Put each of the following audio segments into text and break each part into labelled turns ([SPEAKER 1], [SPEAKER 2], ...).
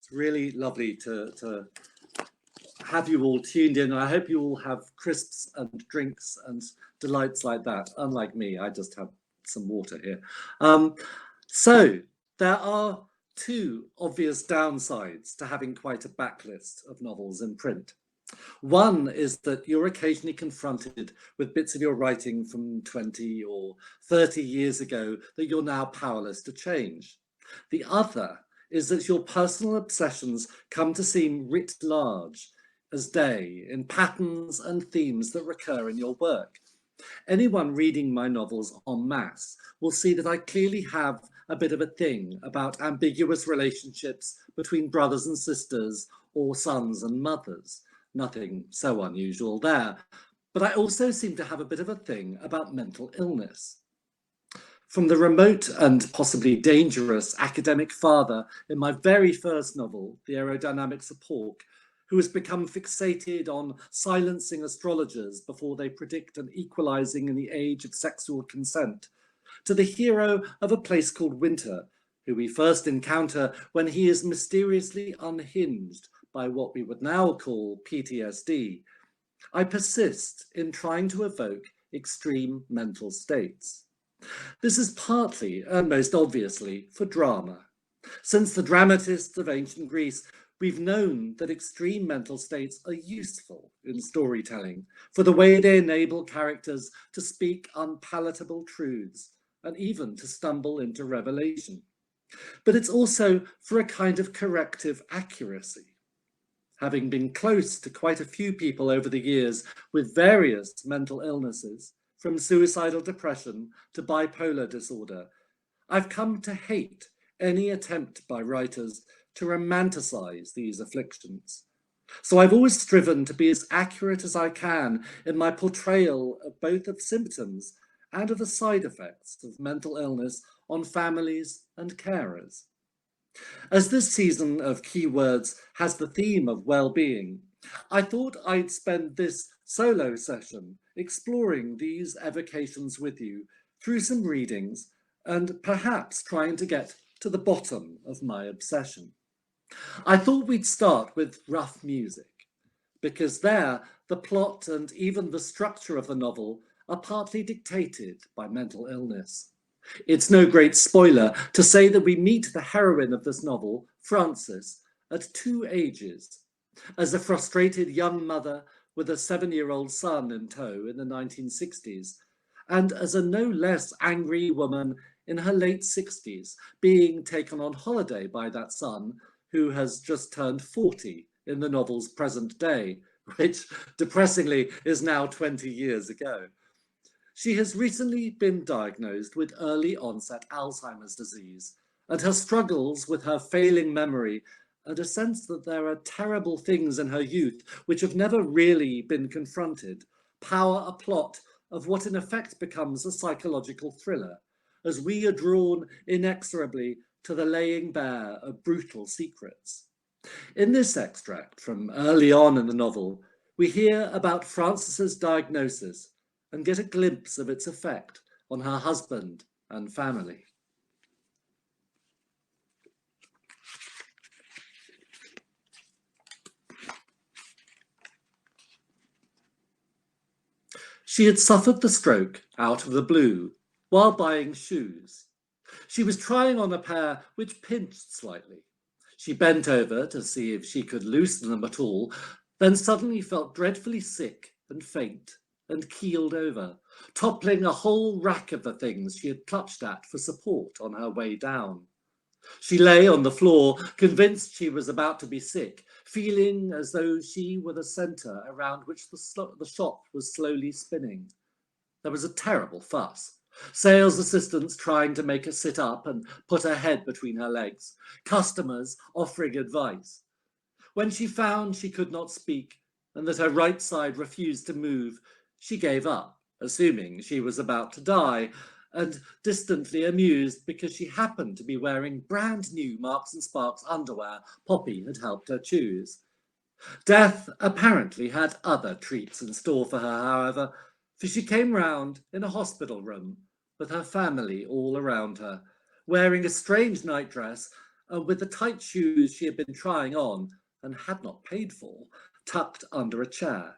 [SPEAKER 1] It's really lovely to have you all tuned in. I hope you all have crisps and drinks and delights like that. Unlike me, I just have some water here. So there are two obvious downsides to having quite a backlist of novels in print. One is that you're occasionally confronted with bits of your writing from 20 or 30 years ago that you're now powerless to change. The other is that your personal obsessions come to seem writ large as day in patterns and themes that recur in your work. Anyone reading my novels en masse will see that I clearly have a bit of a thing about ambiguous relationships between brothers and sisters or sons and mothers. Nothing so unusual there. But I also seem to have a bit of a thing about mental illness. From the remote and possibly dangerous academic father in my very first novel, The Aerodynamics of Pork, who has become fixated on silencing astrologers before they predict an equalizing in the age of sexual consent, to the hero of A Place Called Winter, who we first encounter when he is mysteriously unhinged by what we would now call PTSD, I persist in trying to evoke extreme mental states. This is partly, and most obviously, for drama. Since the dramatists of ancient Greece, we've known that extreme mental states are useful in storytelling for the way they enable characters to speak unpalatable truths and even to stumble into revelation. But it's also for a kind of corrective accuracy. Having been close to quite a few people over the years with various mental illnesses, from suicidal depression to bipolar disorder, I've come to hate any attempt by writers to romanticize these afflictions. So I've always striven to be as accurate as I can in my portrayal of both of symptoms and of the side effects of mental illness on families and carers. As this season of Quay Words has the theme of well-being, I thought I'd spend this solo session exploring these evocations with you through some readings and perhaps trying to get to the bottom of my obsession. I thought we'd start with rough music, because there the plot and even the structure of the novel are partly dictated by mental illness. It's no great spoiler to say that we meet the heroine of this novel, Frances, at two ages, as a frustrated young mother with a 7-year-old son in tow in the 1960s, and as a no less angry woman in her late 60s, being taken on holiday by that son who has just turned 40 in the novel's present day, which depressingly is now 20 years ago. She has recently been diagnosed with early onset Alzheimer's disease, and her struggles with her failing memory and a sense that there are terrible things in her youth which have never really been confronted power a plot of what in effect becomes a psychological thriller, as we are drawn inexorably to the laying bare of brutal secrets. In this extract from early on in the novel, we hear about Frances's diagnosis and get a glimpse of its effect on her husband and family. She had suffered the stroke out of the blue while buying shoes. She was trying on a pair which pinched slightly. She bent over to see if she could loosen them at all, then suddenly felt dreadfully sick and faint and keeled over, toppling a whole rack of the things she had clutched at for support on her way down. She lay on the floor, convinced she was about to be sick, feeling as though she were the centre around which the shop was slowly spinning. There was a terrible fuss. Sales assistants trying to make her sit up and put her head between her legs, customers offering advice. When she found she could not speak and that her right side refused to move, she gave up, assuming she was about to die, and distantly amused because she happened to be wearing brand new Marks and Sparks underwear Poppy had helped her choose. Death apparently had other treats in store for her, however, for she came round in a hospital room with her family all around her, wearing a strange nightdress and with the tight shoes she had been trying on and had not paid for, tucked under a chair.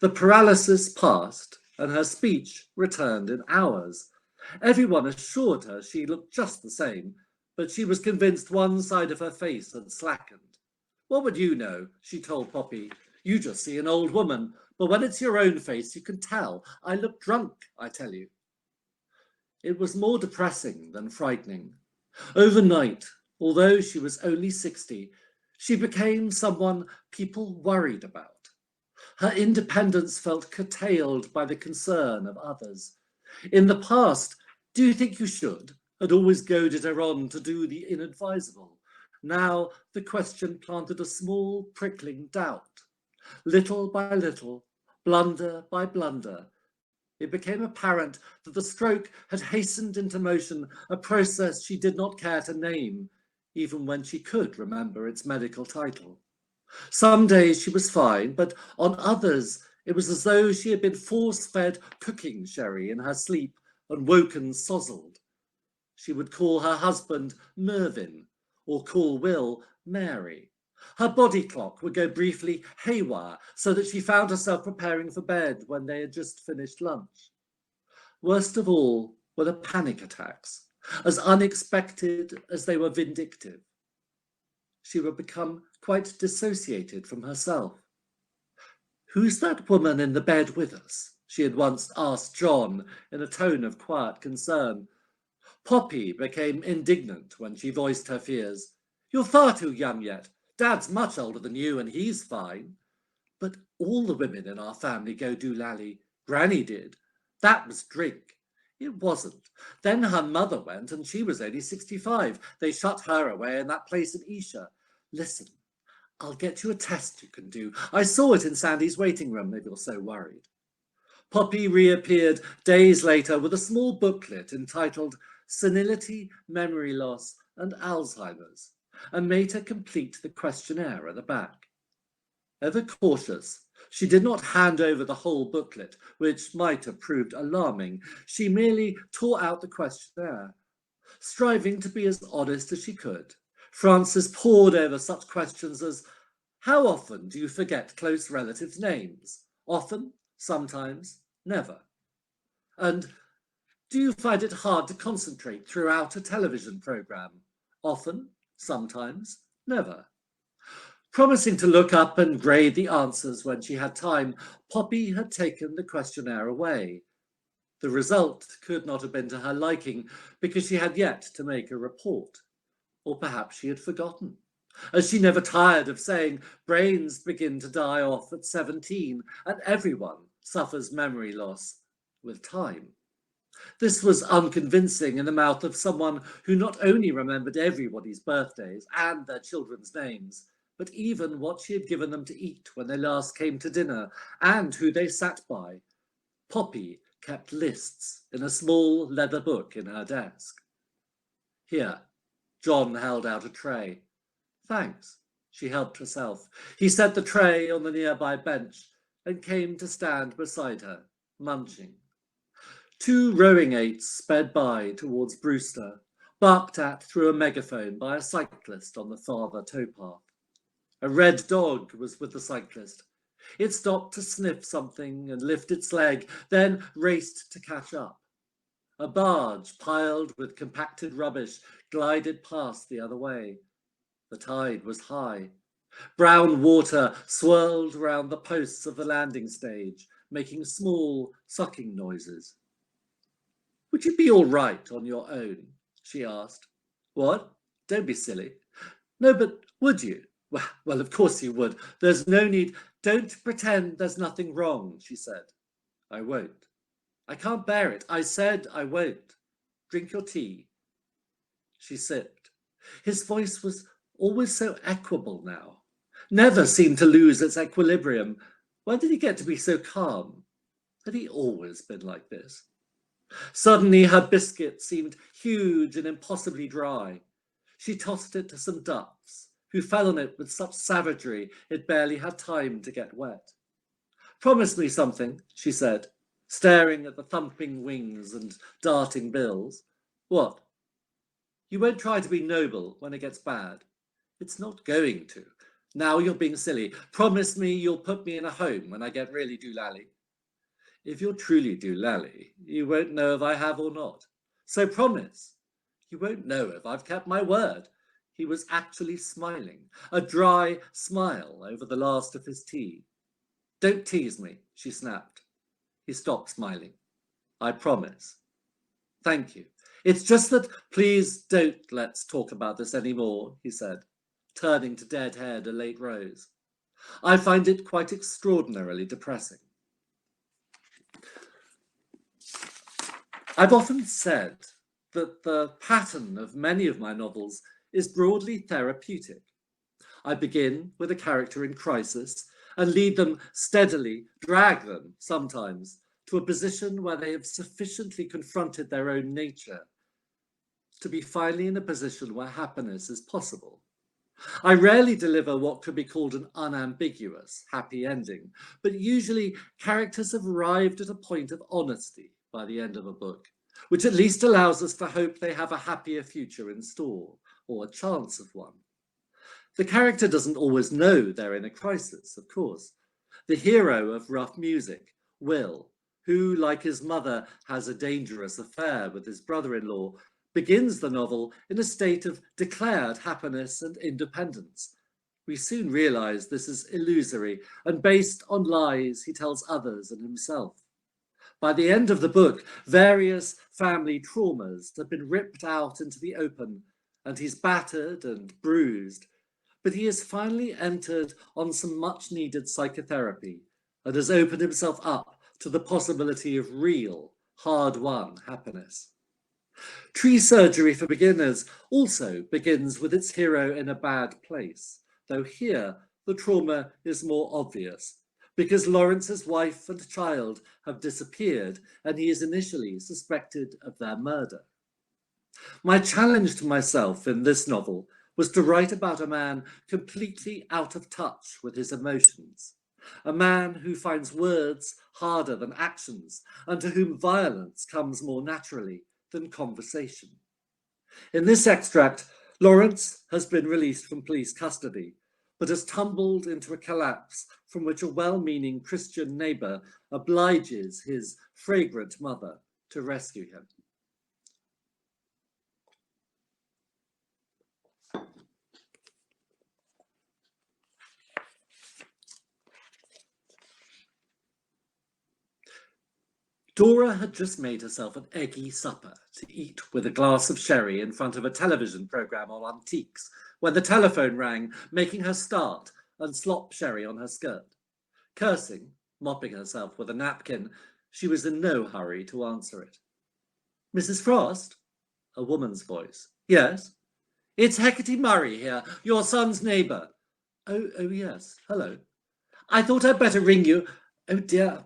[SPEAKER 1] The paralysis passed, and her speech returned in hours. Everyone assured her she looked just the same, but she was convinced one side of her face had slackened. What would you know, she told Poppy. You just see an old woman, but when it's your own face, you can tell. I look drunk, I tell you. It was more depressing than frightening. Overnight, although she was only 60, she became someone people worried about. Her independence felt curtailed by the concern of others. In the past, do you think you should, had always goaded her on to do the inadvisable. Now the question planted a small prickling doubt. Little by little, blunder by blunder, it became apparent that the stroke had hastened into motion a process she did not care to name, even when she could remember its medical title. Some days she was fine, but on others it was as though she had been force-fed cooking sherry in her sleep and woken sozzled. She would call her husband Mervyn, or call Will Mary. Her body clock would go briefly haywire, so that she found herself preparing for bed when they had just finished lunch. Worst of all were the panic attacks, as unexpected as they were vindictive. She would become quite dissociated from herself. Who's that woman in the bed with us? She had once asked John in a tone of quiet concern. Poppy became indignant when she voiced her fears. You're far too young yet. Dad's much older than you and he's fine. But all the women in our family go doolally. Granny did. That was drink. It wasn't. Then her mother went and she was only 65. They shut her away in that place in Esher. Listen, I'll get you a test you can do. I saw it in Sandy's waiting room if you're so worried. Poppy reappeared days later with a small booklet entitled Senility, Memory Loss and Alzheimer's, and made her complete the questionnaire at the back. Ever cautious, she did not hand over the whole booklet, which might have proved alarming. She merely tore out the questionnaire. Striving to be as honest as she could, Frances pored over such questions as, how often do you forget close relatives' names? Often, sometimes, never. And do you find it hard to concentrate throughout a television programme? Often, sometimes, never. Promising to look up and grade the answers when she had time, Poppy had taken the questionnaire away. The result could not have been to her liking because she had yet to make a report. Or perhaps she had forgotten. As she never tired of saying, brains begin to die off at 17 and everyone suffers memory loss with time. This was unconvincing in the mouth of someone who not only remembered everybody's birthdays and their children's names, but even what she had given them to eat when they last came to dinner and who they sat by. Poppy kept lists in a small leather book in her desk. Here, John held out a tray. Thanks, she helped herself. He set the tray on the nearby bench and came to stand beside her, munching. 2 rowing eights sped by towards Brewster, barked at through a megaphone by a cyclist on the farther towpath. A red dog was with the cyclist. It stopped to sniff something and lift its leg, then raced to catch up. A barge piled with compacted rubbish glided past the other way. The tide was high. Brown water swirled round the posts of the landing stage, making small sucking noises. Would you be all right on your own? She asked. What? Don't be silly. No, but would you? Well, of course you would. There's no need. Don't pretend there's nothing wrong, she said. I won't. I can't bear it. I said I won't. Drink your tea. She sipped. His voice was always so equable now. Never seemed to lose its equilibrium. When did he get to be so calm? Had he always been like this? Suddenly her biscuit seemed huge and impossibly dry. She tossed it to some ducks, who fell on it with such savagery it barely had time to get wet. Promise me something, she said, staring at the thumping wings and darting bills. What? You won't try to be noble when it gets bad. It's not going to. Now you're being silly. Promise me you'll put me in a home when I get really doolally. If you're truly doolally, you won't know if I have or not. So promise. You won't know if I've kept my word. He was actually smiling, a dry smile over the last of his tea. Don't tease me, she snapped. He stopped smiling. I promise. Thank you. It's just that please don't let's talk about this anymore, he said, turning to dead-haired Elate Rose. I find it quite extraordinarily depressing. I've often said that the pattern of many of my novels is broadly therapeutic. I begin with a character in crisis and lead them steadily, drag them sometimes to a position where they have sufficiently confronted their own nature to be finally in a position where happiness is possible. I rarely deliver what could be called an unambiguous happy ending, but usually characters have arrived at a point of honesty by the end of a book, which at least allows us to hope they have a happier future in store, or a chance of one. The character doesn't always know they're in a crisis, of course. The hero of Rough Music, Will, who, like his mother, has a dangerous affair with his brother-in-law, begins the novel in a state of declared happiness and independence. We soon realize this is illusory and based on lies he tells others and himself. By the end of the book, various family traumas have been ripped out into the open, and he's battered and bruised, but he has finally entered on some much-needed psychotherapy and has opened himself up to the possibility of real, hard-won happiness. Tree Surgery for Beginners also begins with its hero in a bad place, though here the trauma is more obvious, because Lawrence's wife and child have disappeared and he is initially suspected of their murder. My challenge to myself in this novel was to write about a man completely out of touch with his emotions, a man who finds words harder than actions and to whom violence comes more naturally than conversation. In this extract, Lawrence has been released from police custody, but has tumbled into a collapse from which a well-meaning Christian neighbour obliges his fragrant mother to rescue him. Dora had just made herself an eggy supper to eat with a glass of sherry in front of a television programme on antiques when the telephone rang, making her start and slop sherry on her skirt. Cursing, mopping herself with a napkin, she was in no hurry to answer it. Mrs. Frost? A woman's voice. Yes? It's Hecate Murray here, your son's neighbour. Oh, yes. Hello. I thought I'd better ring you. Oh, dear.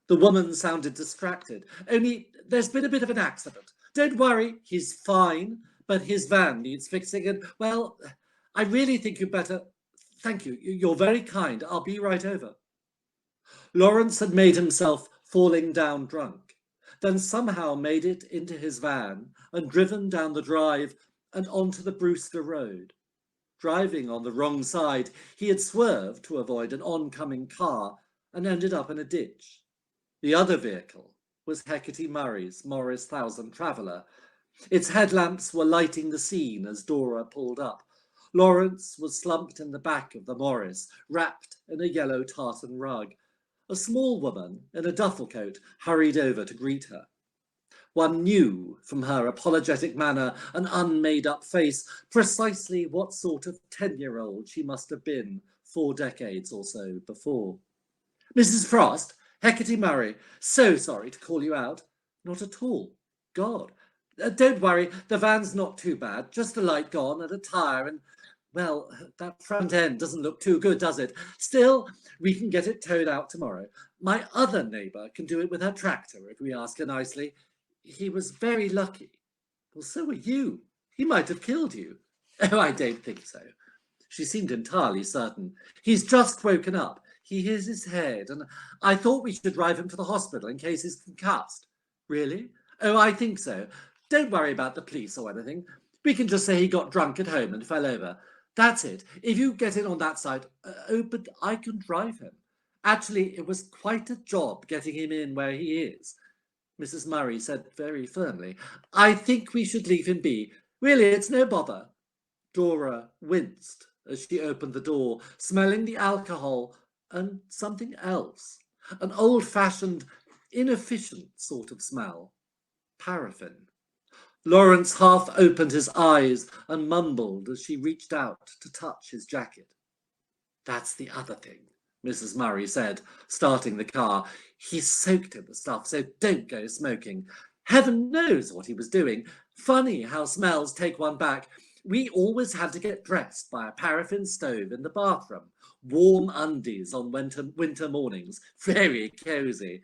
[SPEAKER 1] The woman sounded distracted. Only there's been a bit of an accident. Don't worry, he's fine, but his van needs fixing and, well, I really think you'd better... Thank you, you're very kind. I'll be right over. Lawrence had made himself falling down drunk, then somehow made it into his van and driven down the drive and onto the Brewster Road. Driving on the wrong side, he had swerved to avoid an oncoming car and ended up in a ditch. The other vehicle was Hecate Murray's Morris 1000 Traveller. Its headlamps were lighting the scene as Dora pulled up. Lawrence was slumped in the back of the Morris, wrapped in a yellow tartan rug. A small woman in a duffel coat hurried over to greet her. One knew from her apologetic manner and unmade-up face precisely what sort of 10-year-old she must have been 4 decades or so before. Mrs. Frost? Hecate Murray, so sorry to call you out. Not at all. God. Don't worry, the van's not too bad. Just a light gone and a tyre and, well, that front end doesn't look too good, does it? Still, we can get it towed out tomorrow. My other neighbour can do it with her tractor if we ask her nicely. He was very lucky. Well, so were you. He might have killed you. Oh, I don't think so. She seemed entirely certain. He's just woken up. He hears his head, and I thought we should drive him to the hospital in case he's concussed. Really? Oh, I think so. Don't worry about the police or anything. We can just say he got drunk at home and fell over. That's it. If you get in on that side, oh, but I can drive him. Actually, it was quite a job getting him in where he is, Mrs. Murray said very firmly. I think we should leave him be. Really, it's no bother. Dora winced as she opened the door, smelling the alcohol and something else, an old-fashioned, inefficient sort of smell, paraffin. Lawrence half opened his eyes and mumbled as she reached out to touch his jacket. That's the other thing, Mrs. Murray said, starting the car. He's soaked in the stuff, so don't go smoking. Heaven knows what he was doing. Funny how smells take one back. We always had to get dressed by a paraffin stove in the bathroom. Warm undies on winter mornings. Very cosy.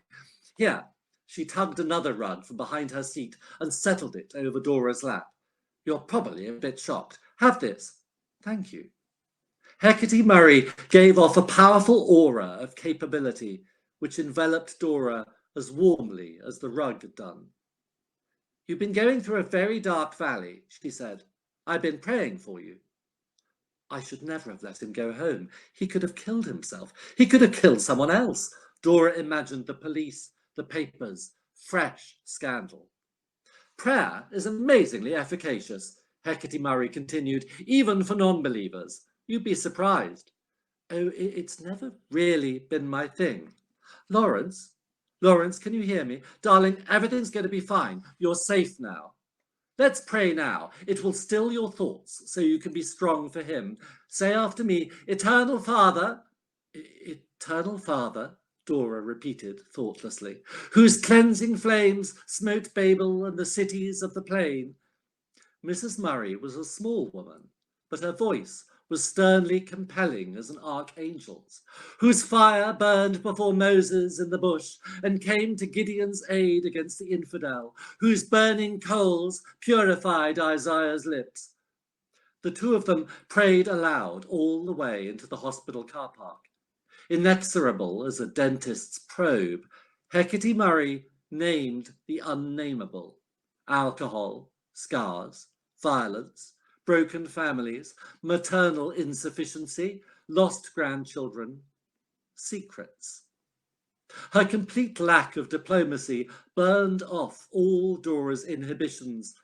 [SPEAKER 1] Here, she tugged another rug from behind her seat and settled it over Dora's lap. You're probably a bit shocked. Have this. Thank you. Hecate Murray gave off a powerful aura of capability, which enveloped Dora as warmly as the rug had done. You've been going through a very dark valley, she said. I've been praying for you. I should never have let him go home. He could have killed himself. He could have killed someone else. Dora imagined the police, the papers, fresh scandal. Prayer is amazingly efficacious, Hecate Murray continued, even for non-believers. You'd be surprised. Oh, it's never really been my thing. Lawrence, can you hear me? Darling, everything's going to be fine. You're safe now. Let's pray now. It will still your thoughts so you can be strong for him. Say after me, Eternal Father. Eternal Father, Dora repeated thoughtlessly, whose cleansing flames smote Babel and the cities of the plain. Mrs. Murray was a small woman, but her voice was sternly compelling as an archangel's, whose fire burned before Moses in the bush and came to Gideon's aid against the infidel, whose burning coals purified Isaiah's lips. The two of them prayed aloud all the way into the hospital car park. Inexorable as a dentist's probe, Hecate Murray named the unnameable: alcohol, scars, violence, broken families, maternal insufficiency, lost grandchildren, secrets. Her complete lack of diplomacy burned off all Dora's inhibitions,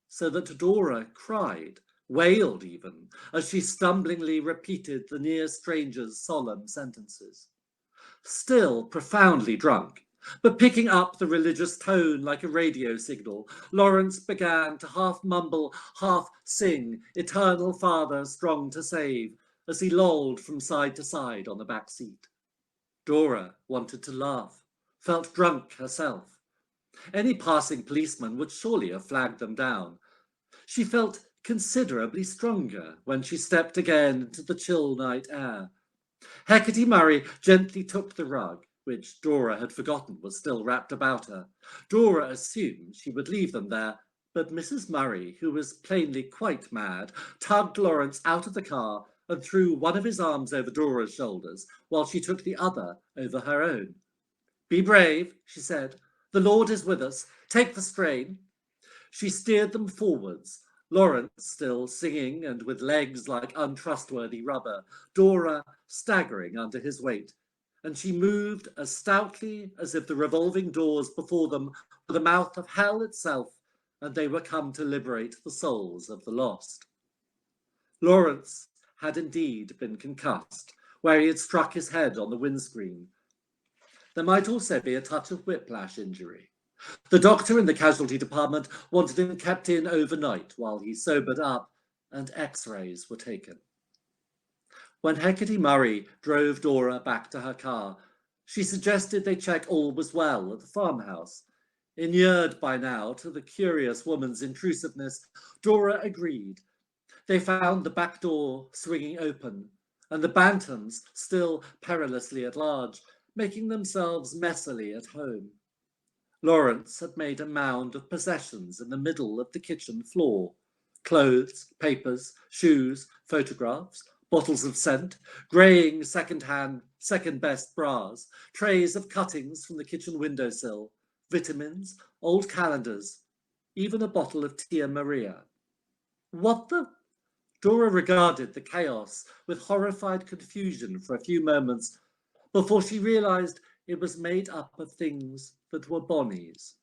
[SPEAKER 1] so that Dora cried, wailed even, as she stumblingly repeated the near stranger's solemn sentences. Still profoundly drunk, but picking up the religious tone like a radio signal, Lawrence began to half mumble, half sing, Eternal Father, strong to save, as he lolled from side to side on the back seat. Dora wanted to laugh, felt drunk herself. Any passing policeman would surely have flagged them down. She felt considerably stronger when she stepped again into the chill night air. Hecate Murray gently took the rug, which Dora had forgotten was still wrapped about her. Dora assumed she would leave them there, but Mrs. Murray, who was plainly quite mad, tugged Lawrence out of the car and threw one of his arms over Dora's shoulders, while she took the other over her own. Be brave, she said. The Lord is with us. Take the strain. She steered them forwards, Lawrence still singing and with legs like untrustworthy rubber, Dora staggering under his weight, and she moved as stoutly as if the revolving doors before them were the mouth of hell itself, and they were come to liberate the souls of the lost. Lawrence had indeed been concussed, where he had struck his head on the windscreen. There might also be a touch of whiplash injury. The doctor in the casualty department wanted him kept in overnight while he sobered up, and x-rays were taken. When Hecate Murray drove Dora back to her car, she suggested they check all was well at the farmhouse. Inured by now to the curious woman's intrusiveness, Dora agreed. They found the back door swinging open, and the Bantams still perilously at large, making themselves messily at home. Lawrence had made a mound of possessions in the middle of the kitchen floor: clothes, papers, shoes, photographs, bottles of scent, greying second-hand, second-best bras, trays of cuttings from the kitchen windowsill, vitamins, old calendars, even a bottle of Tia Maria. What the? Dora regarded the chaos with horrified confusion for a few moments before she realized it was made up of things that were Bonnie's.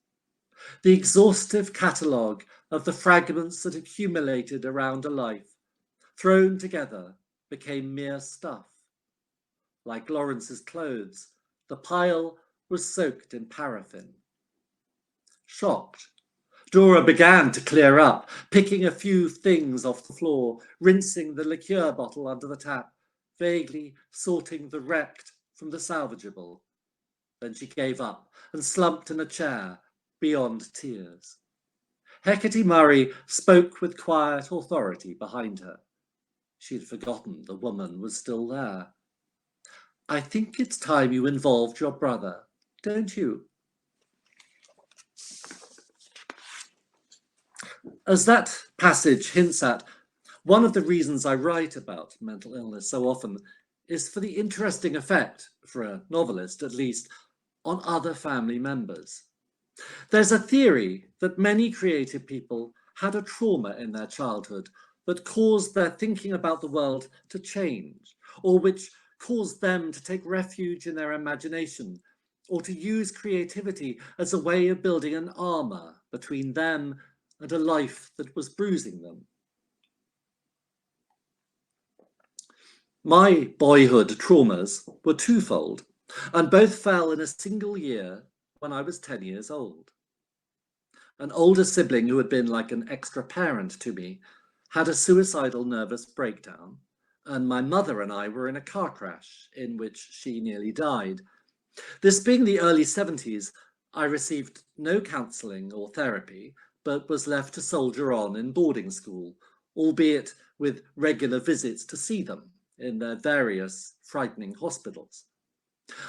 [SPEAKER 1] The exhaustive catalogue of the fragments that accumulated around a life, thrown together, became mere stuff. Like Lawrence's clothes, the pile was soaked in paraffin. Shocked, Dora began to clear up, picking a few things off the floor, rinsing the liqueur bottle under the tap, vaguely sorting the wrecked from the salvageable. Then she gave up and slumped in a chair, beyond tears. Hecate Murray spoke with quiet authority behind her. She had forgotten the woman was still there. I think it's time you involved your brother, don't you? As that passage hints at, one of the reasons I write about mental illness so often is for the interesting effect, for a novelist at least, on other family members. There's a theory that many creative people had a trauma in their childhood that caused their thinking about the world to change, or which caused them to take refuge in their imagination, or to use creativity as a way of building an armor between them and a life that was bruising them. My boyhood traumas were twofold, and both fell in a single year when I was 10 years old. An older sibling who had been like an extra parent to me had a suicidal nervous breakdown, and my mother and I were in a car crash in which she nearly died. This being the early 70s, I received no counselling or therapy, but was left to soldier on in boarding school, albeit with regular visits to see them in their various frightening hospitals.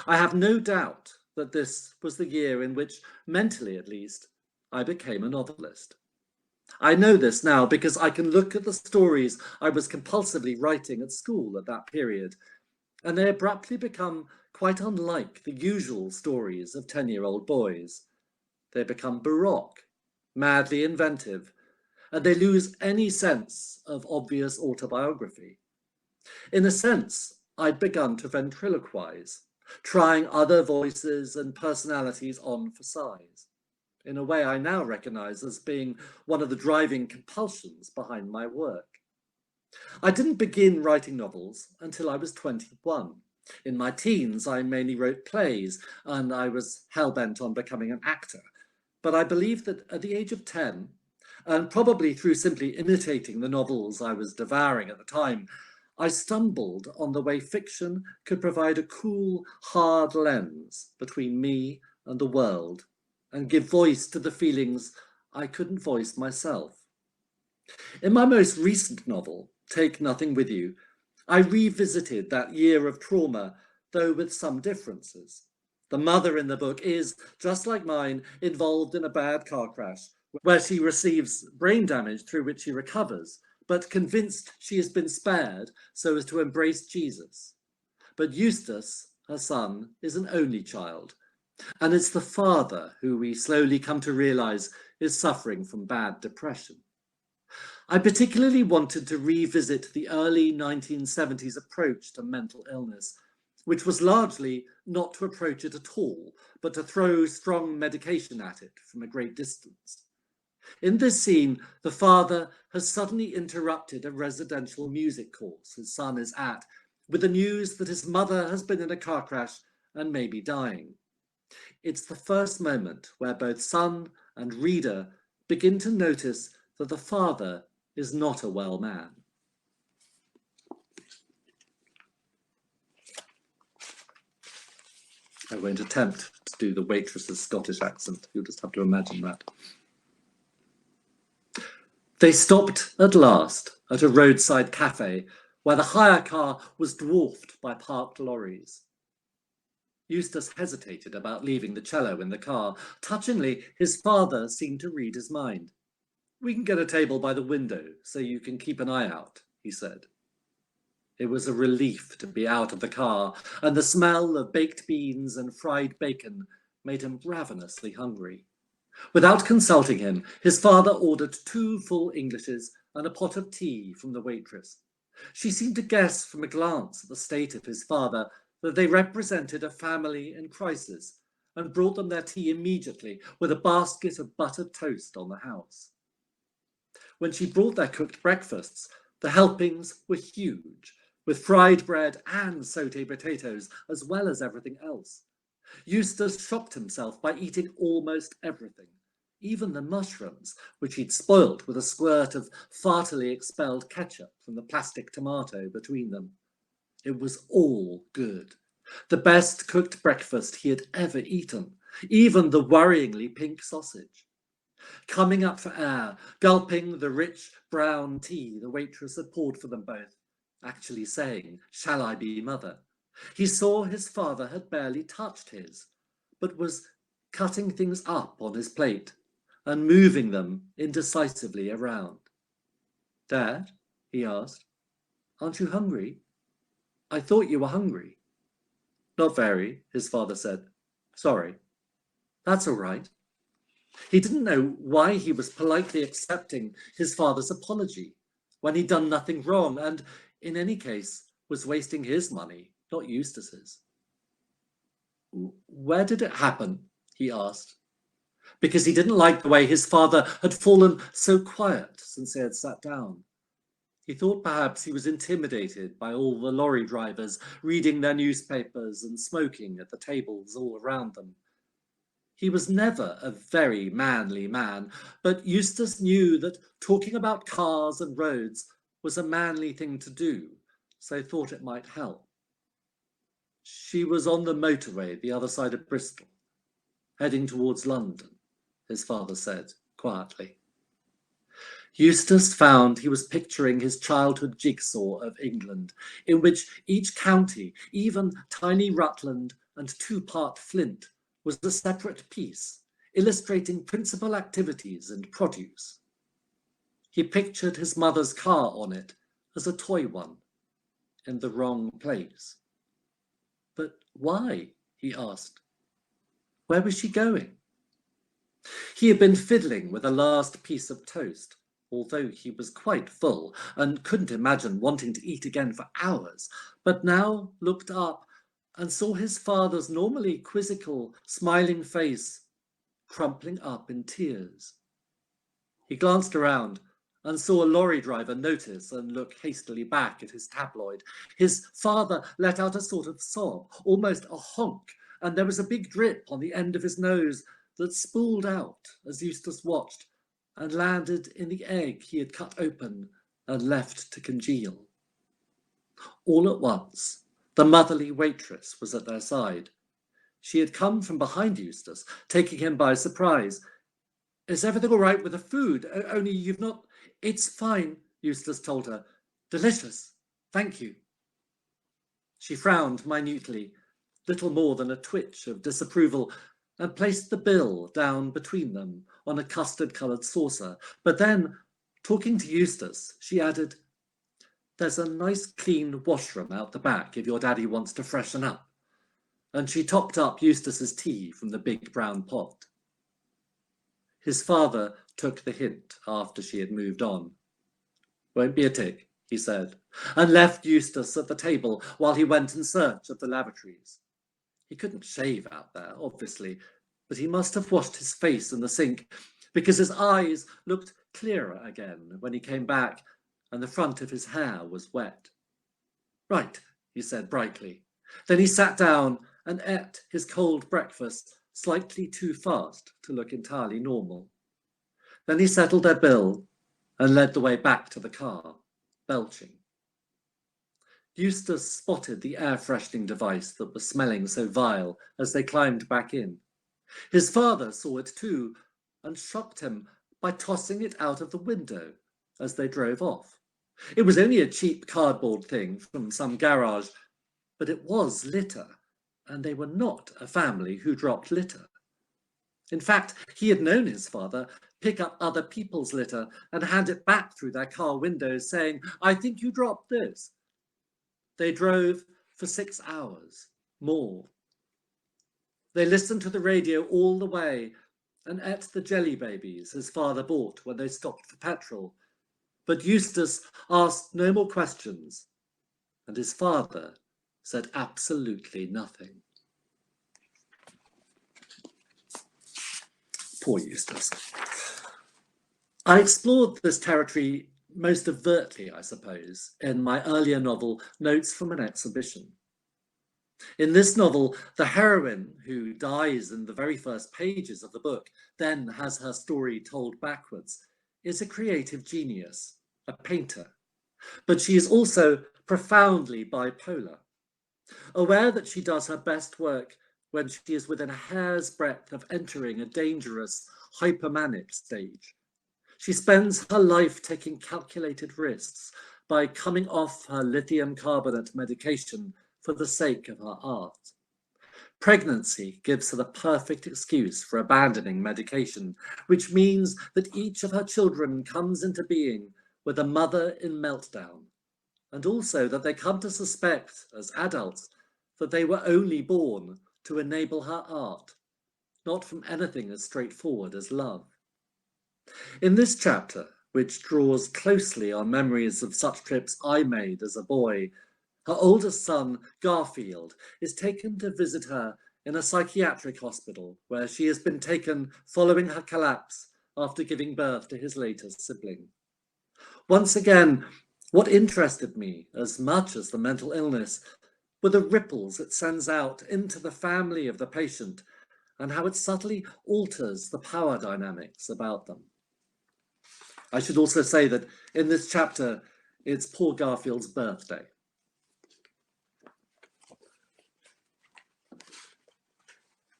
[SPEAKER 1] I have no doubt that this was the year in which, mentally at least, I became a novelist. I know this now because I can look at the stories I was compulsively writing at school at that period, and they abruptly become quite unlike the usual stories of 10-year-old boys. They become baroque, madly inventive, and they lose any sense of obvious autobiography. In a sense, I'd begun to ventriloquize, trying other voices and personalities on for size, in a way I now recognize as being one of the driving compulsions behind my work. I didn't begin writing novels until I was 21. In my teens, I mainly wrote plays, and I was hell-bent on becoming an actor. But I believe that at the age of 10, and probably through simply imitating the novels I was devouring at the time, I stumbled on the way fiction could provide a cool, hard lens between me and the world, and give voice to the feelings I couldn't voice myself. In my most recent novel, Take Nothing With You, I revisited that year of trauma, though with some differences. The mother in the book is, just like mine, involved in a bad car crash, where she receives brain damage through which she recovers, but convinced she has been spared so as to embrace Jesus. But Eustace, her son, is an only child, and it's the father who we slowly come to realize is suffering from bad depression. I particularly wanted to revisit the early 1970s approach to mental illness, which was largely not to approach it at all, but to throw strong medication at it from a great distance. In this scene, the father has suddenly interrupted a residential music course his son is at with the news that his mother has been in a car crash and may be dying. It's the first moment where both son and reader begin to notice that the father is not a well man. I won't attempt to do the waitress's Scottish accent. You'll just have to imagine that. They stopped at last at a roadside cafe where the hire car was dwarfed by parked lorries. Eustace hesitated about leaving the cello in the car. Touchingly, his father seemed to read his mind. "We can get a table by the window so you can keep an eye out," he said. It was a relief to be out of the car, and the smell of baked beans and fried bacon made him ravenously hungry. Without consulting him, his father ordered 2 full Englishes and a pot of tea from the waitress. She seemed to guess from a glance at the state of his father that they represented a family in crisis, and brought them their tea immediately with a basket of buttered toast on the house. When she brought their cooked breakfasts, the helpings were huge, with fried bread and sauté potatoes, as well as everything else. Eustace shocked himself by eating almost everything, even the mushrooms, which he'd spoilt with a squirt of fartily expelled ketchup from the plastic tomato between them. It was all good. The best cooked breakfast he had ever eaten, even the worryingly pink sausage. Coming up for air, gulping the rich brown tea the waitress had poured for them both, actually saying, "Shall I be mother?" He saw his father had barely touched his, but was cutting things up on his plate and moving them indecisively around. "Dad," he asked, "aren't you hungry? I thought you were hungry." "Not very," his father said. "Sorry." "That's all right." He didn't know why he was politely accepting his father's apology when he'd done nothing wrong and, in any case, was wasting his money, not Eustace's. "Where did it happen?" he asked, because he didn't like the way his father had fallen so quiet since they had sat down. He thought perhaps he was intimidated by all the lorry drivers reading their newspapers and smoking at the tables all around them. He was never a very manly man, but Eustace knew that talking about cars and roads was a manly thing to do, so thought it might help. "She was on the motorway the other side of Bristol, heading towards London," his father said quietly. Eustace found he was picturing his childhood jigsaw of England, in which each county, even tiny Rutland and two-part Flint, was a separate piece, illustrating principal activities and produce. He pictured his mother's car on it as a toy one, in the wrong place. But why? He asked. Where was she going? He had been fiddling with a last piece of toast, although he was quite full and couldn't imagine wanting to eat again for hours, but now looked up and saw his father's normally quizzical, smiling face crumpling up in tears. He glanced around and saw a lorry driver notice and look hastily back at his tabloid. His father let out a sort of sob, almost a honk, and there was a big drip on the end of his nose that spooled out as Eustace watched and landed in the egg he had cut open and left to congeal. All at once, the motherly waitress was at their side. She had come from behind Eustace, taking him by surprise. "Is everything all right with the food? Only you've not..." "It's fine," Eustace told her. "Delicious. Thank you." She frowned minutely, little more than a twitch of disapproval, and placed the bill down between them on a custard-coloured saucer. But then, talking to Eustace, she added, "There's a nice clean washroom out the back if your daddy wants to freshen up." And she topped up Eustace's tea from the big brown pot. His father took the hint after she had moved on. "Won't be a tick," he said, and left Eustace at the table while he went in search of the lavatories. He couldn't shave out there, obviously, but he must have washed his face in the sink because his eyes looked clearer again when he came back and the front of his hair was wet. "Right," he said brightly. Then he sat down and ate his cold breakfast slightly too fast to look entirely normal. Then he settled their bill and led the way back to the car, belching. Eustace spotted the air freshening device that was smelling so vile as they climbed back in. His father saw it too and shocked him by tossing it out of the window as they drove off. It was only a cheap cardboard thing from some garage, but it was litter, and they were not a family who dropped litter. In fact, he had known his father pick up other people's litter and hand it back through their car windows saying, "I think you dropped this." They drove for 6 hours, more. They listened to the radio all the way and ate the jelly babies his father bought when they stopped for petrol. But Eustace asked no more questions, and his father said absolutely nothing. Poor Eustace. I explored this territory most overtly, I suppose, in my earlier novel, Notes from an Exhibition. In this novel, the heroine, who dies in the very first pages of the book, then has her story told backwards, is a creative genius, a painter. But she is also profoundly bipolar, aware that she does her best work when she is within a hair's breadth of entering a dangerous hypermanic stage. She spends her life taking calculated risks by coming off her lithium carbonate medication for the sake of her art. Pregnancy gives her the perfect excuse for abandoning medication, which means that each of her children comes into being with a mother in meltdown, and also that they come to suspect, as adults, that they were only born to enable her art, not from anything as straightforward as love. In this chapter, which draws closely on memories of such trips I made as a boy, her oldest son, Garfield, is taken to visit her in a psychiatric hospital where she has been taken following her collapse after giving birth to his latest sibling. Once again, what interested me as much as the mental illness were the ripples it sends out into the family of the patient and how it subtly alters the power dynamics about them. I should also say that in this chapter, it's poor Garfield's birthday.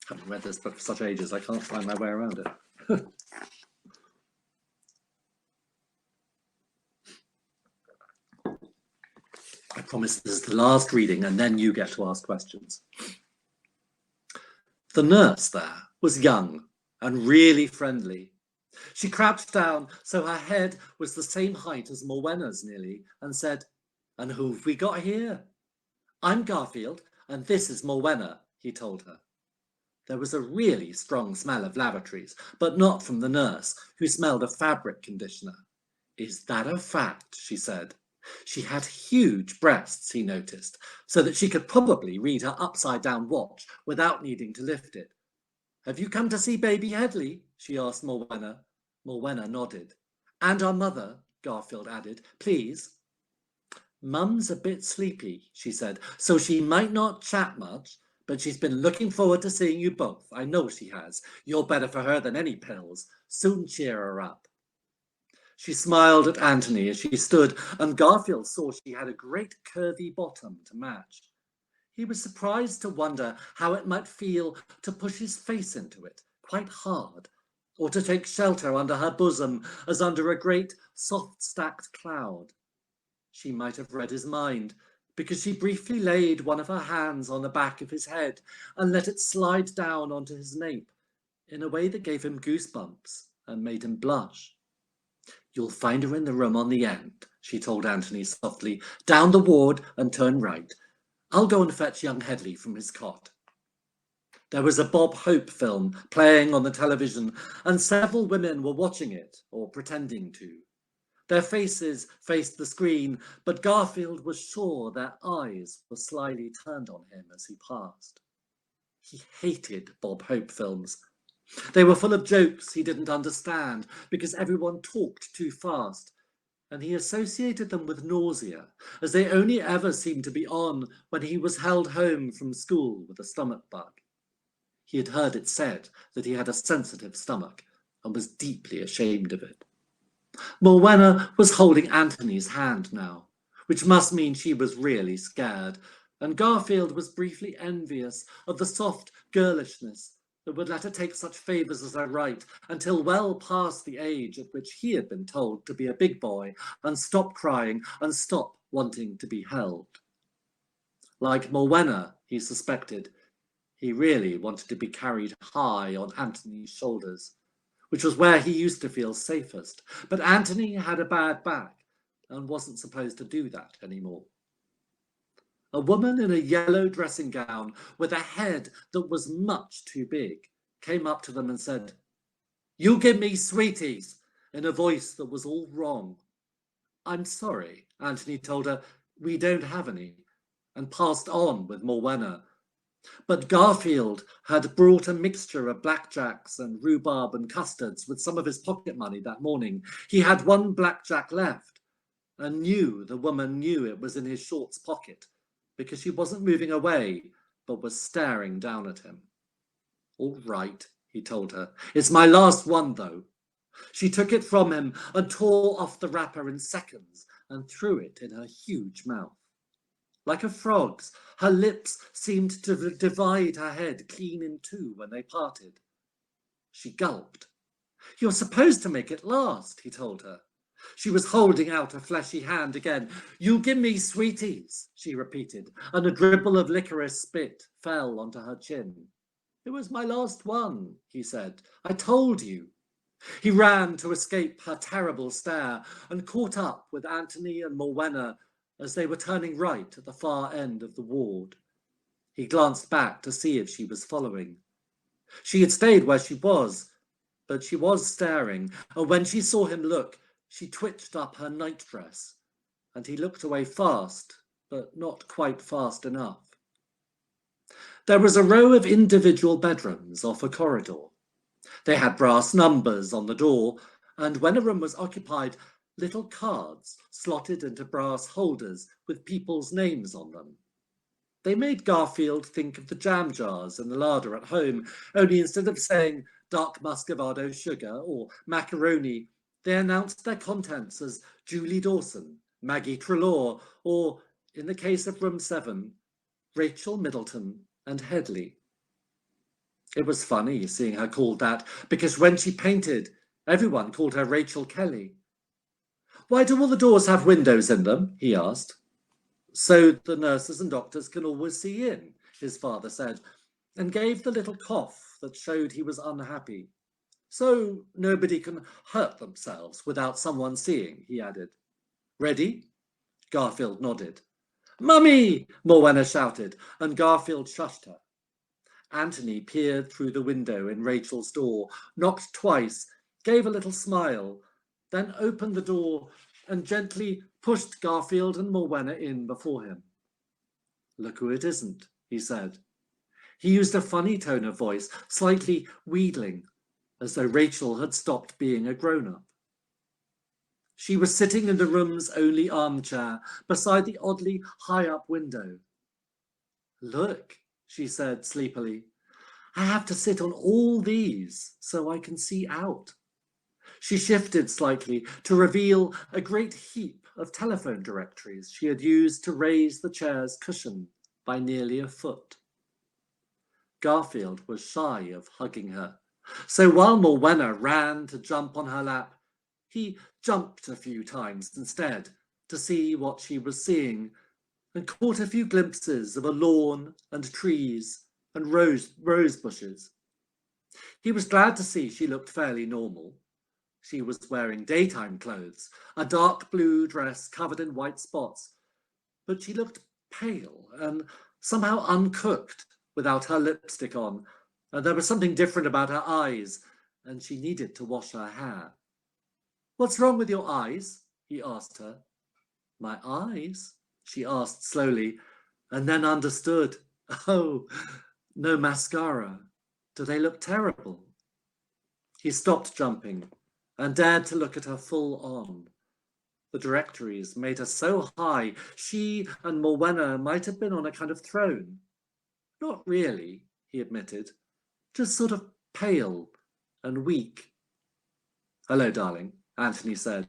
[SPEAKER 1] I haven't read this book for such ages, I can't find my way around it. I promise this is the last reading and then you get to ask questions. The nurse there was young and really friendly. She crouched down so her head was the same height as Morwenna's nearly and said, "And who've we got here?" "I'm Garfield and this is Morwenna," he told her. There was a really strong smell of lavatories, but not from the nurse, who smelled of fabric conditioner. "Is that a fact?" she said. She had huge breasts, he noticed, so that she could probably read her upside-down watch without needing to lift it. "Have you come to see baby Headley?" she asked Morwenna. Morwenna nodded. "And our mother," Garfield added, "please." "Mum's a bit sleepy," she said, "so she might not chat much, but she's been looking forward to seeing you both. I know she has. You're better for her than any pills. Soon cheer her up." She smiled at Anthony as she stood, and Garfield saw she had a great curvy bottom to match. He was surprised to wonder how it might feel to push his face into it, quite hard, or to take shelter under her bosom as under a great soft-stacked cloud. She might have read his mind, because she briefly laid one of her hands on the back of his head and let it slide down onto his nape in a way that gave him goosebumps and made him blush. "You'll find her in the room on the end," she told Anthony softly. "Down the ward and turn right. I'll go and fetch young Headley from his cot." There was a Bob Hope film playing on the television, and several women were watching it, or pretending to. Their faces faced the screen, but Garfield was sure their eyes were slyly turned on him as he passed. He hated Bob Hope films. They were full of jokes he didn't understand because everyone talked too fast, and he associated them with nausea, as they only ever seemed to be on when he was held home from school with a stomach bug. He had heard it said that he had a sensitive stomach and was deeply ashamed of it. Morwenna was holding Anthony's hand now, which must mean she was really scared, and Garfield was briefly envious of the soft girlishness that would let her take such favours as her right until well past the age at which he had been told to be a big boy and stop crying and stop wanting to be held. Like Morwenna, he suspected, he really wanted to be carried high on Anthony's shoulders, which was where he used to feel safest. But Anthony had a bad back and wasn't supposed to do that anymore. A woman in a yellow dressing gown with a head that was much too big came up to them and said, "You give me sweeties," in a voice that was all wrong. I'm sorry, Anthony told her. We don't have any, and passed on with Morwenna. But Garfield had brought a mixture of blackjacks and rhubarb and custards with some of his pocket money that morning. He had one blackjack left, and knew the woman knew it was in his shorts pocket, because she wasn't moving away, but was staring down at him. All right, he told her. It's my last one, though. She took it from him and tore off the wrapper in seconds and threw it in her huge mouth. Like a frog's, her lips seemed to divide her head clean in two when they parted. She gulped. You're supposed to make it last, he told her. She was holding out a fleshy hand again. You give me sweeties, she repeated, and a dribble of licorice spit fell onto her chin. It was my last one, he said. I told you. He ran to escape her terrible stare and caught up with Anthony and Morwenna as they were turning right at the far end of the ward. He glanced back to see if she was following. She had stayed where she was, but she was staring, and when she saw him look, she twitched up her nightdress, and he looked away fast, but not quite fast enough. There was a row of individual bedrooms off a corridor. They had brass numbers on the door, and when a room was occupied, little cards slotted into brass holders with people's names on them. They made Garfield think of the jam jars in the larder at home, only instead of saying dark muscovado sugar or macaroni, they announced their contents as Julie Dawson, Maggie Trelaw, or, in the case of room 7, Rachel Middleton and Headley. It was funny seeing her called that, because when she painted, everyone called her Rachel Kelly. Why do all the doors have windows in them? He asked. So the nurses and doctors can always see in, his father said, and gave the little cough that showed he was unhappy. So nobody can hurt themselves without someone seeing, he added. Ready? Garfield nodded. Mummy! Morwenna shouted, and Garfield shushed her. Anthony peered through the window in Rachel's door, knocked twice, gave a little smile, then opened the door and gently pushed Garfield and Morwenna in before him. Look who it isn't, he said. He used a funny tone of voice, slightly wheedling, as though Rachel had stopped being a grown-up. She was sitting in the room's only armchair, beside the oddly high-up window. Look, she said sleepily, I have to sit on all these so I can see out. She shifted slightly to reveal a great heap of telephone directories she had used to raise the chair's cushion by nearly a foot. Garfield was shy of hugging her, so while Morwenna ran to jump on her lap, he jumped a few times instead to see what she was seeing and caught a few glimpses of a lawn and trees and rose bushes. He was glad to see she looked fairly normal. She was wearing daytime clothes, a dark blue dress covered in white spots, but she looked pale and somehow uncooked without her lipstick on, and there was something different about her eyes, and she needed to wash her hair. What's wrong with your eyes? He asked her. My eyes? She asked slowly, and then understood. Oh, no mascara. Do they look terrible? He stopped jumping and dared to look at her full on. The directories made her so high, she and Morwenna might have been on a kind of throne. Not really, he admitted, just sort of pale and weak. Hello, darling, Anthony said,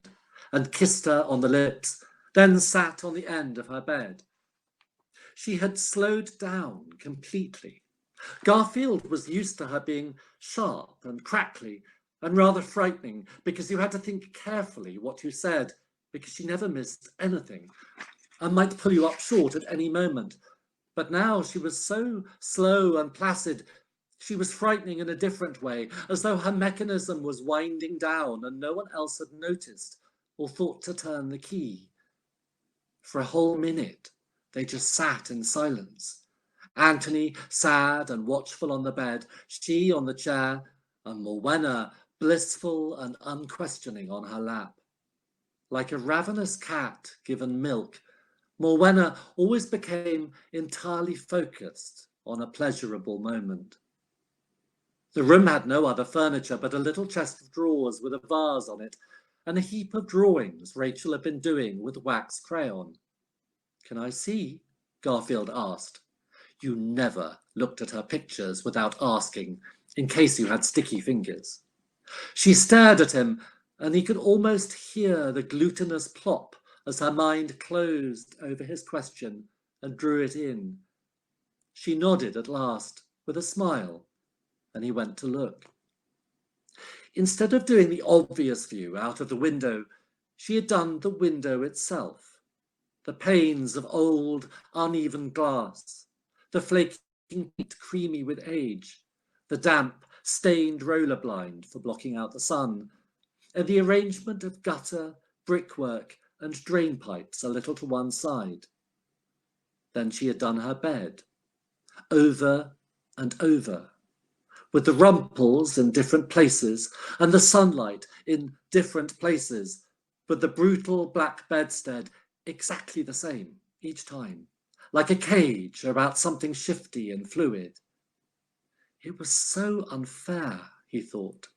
[SPEAKER 1] and kissed her on the lips, then sat on the end of her bed. She had slowed down completely. Garfield was used to her being sharp and crackly and rather frightening because you had to think carefully what you said because she never missed anything and might pull you up short at any moment. But now she was so slow and placid, she was frightening in a different way, as though her mechanism was winding down and no one else had noticed or thought to turn the key. For a whole minute, they just sat in silence. Anthony, sad and watchful on the bed, she on the chair, and Morwenna, blissful and unquestioning on her lap. like a ravenous cat given milk, Morwenna always became entirely focused on a pleasurable moment. The room had no other furniture but a little chest of drawers with a vase on it and a heap of drawings Rachel had been doing with wax crayon. "Can I see?" Garfield asked. You never looked at her pictures without asking, in case you had sticky fingers. She stared at him, and he could almost hear the glutinous plop as her mind closed over his question and drew it in. She nodded at last, with a smile, and he went to look. Instead of doing the obvious view out of the window, she had done the window itself. The panes of old, uneven glass, the flaking paint creamy with age, the damp, stained roller blind for blocking out the sun, and the arrangement of gutter, brickwork, and drain pipes a little to one side. Then she had done her bed, over and over, with the rumples in different places and the sunlight in different places, but the brutal black bedstead exactly the same each time, like a cage about something shifty and fluid. It was so unfair, he thought,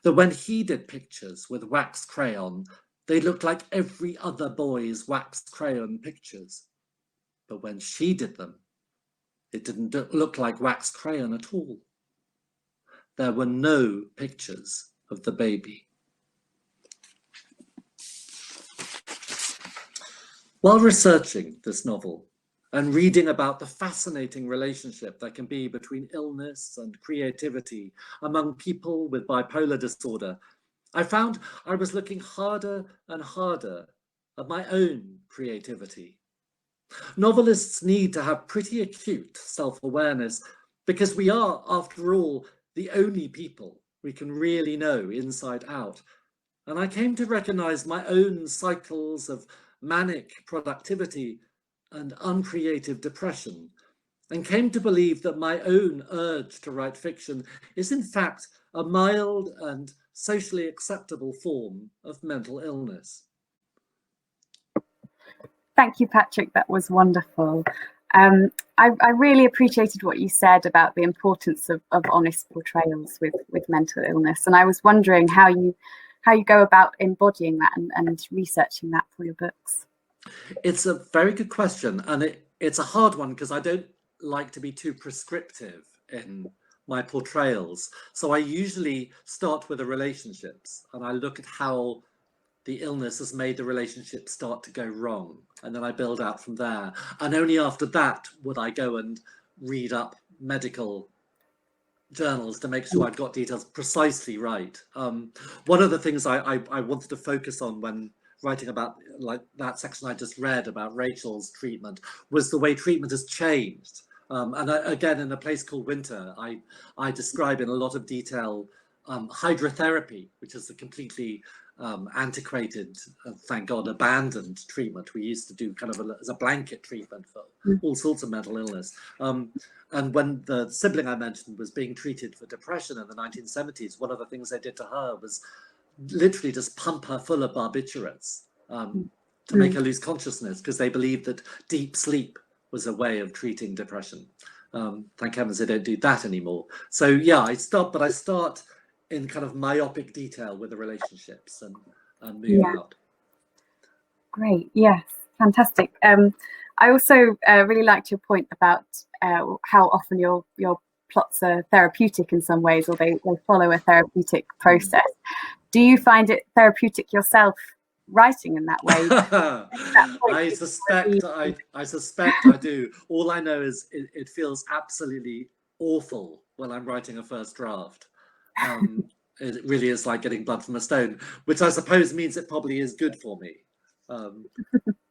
[SPEAKER 1] that when he did pictures with wax crayon, they looked like every other boy's wax crayon pictures. But when she did them, it didn't look like wax crayon at all. There were no pictures of the baby. While researching this novel and reading about the fascinating relationship that can be between illness and creativity among people with bipolar disorder, I found I was looking harder and harder at my own creativity. Novelists need to have pretty acute self-awareness because we are, after all, the only people we can really know inside out. And I came to recognize my own cycles of manic productivity and uncreative depression, and came to believe that my own urge to write fiction is in fact a mild and socially acceptable form of mental illness.
[SPEAKER 2] Thank you, Patrick. That was wonderful. I really appreciated what you said about the importance of honest portrayals with mental illness, and I was wondering how you go about embodying that and researching that for your books.
[SPEAKER 1] It's a very good question, and it's a hard one because I don't like to be too prescriptive in my portrayals. So I usually start with the relationships and I look at how the illness has made the relationship start to go wrong, and then I build out from there. And only after that would I go and read up medical journals to make sure I've got details precisely right. One of the things I wanted to focus on when writing about like that section I just read about Rachel's treatment was the way treatment has changed. And again, in A Place Called Winter, I describe in a lot of detail hydrotherapy, which is a completely antiquated, thank God, abandoned treatment we used to do kind of as a blanket treatment for all sorts of mental illness. And when the sibling I mentioned was being treated for depression in the 1970s, one of the things they did to her was literally just pump her full of barbiturates to make her lose consciousness, because they believed that deep sleep was a way of treating depression. Thank heavens they don't do that anymore. So yeah, I start in kind of myopic detail with the relationships and move out.
[SPEAKER 2] Great, yes, fantastic. I also really liked your point about how often your plots are therapeutic in some ways, or they follow a therapeutic process. Do you find it therapeutic yourself writing in that way?
[SPEAKER 1] I suspect I do. All I know is it feels absolutely awful when I'm writing a first draft. It really is like getting blood from a stone, which I suppose means it probably is good for me. And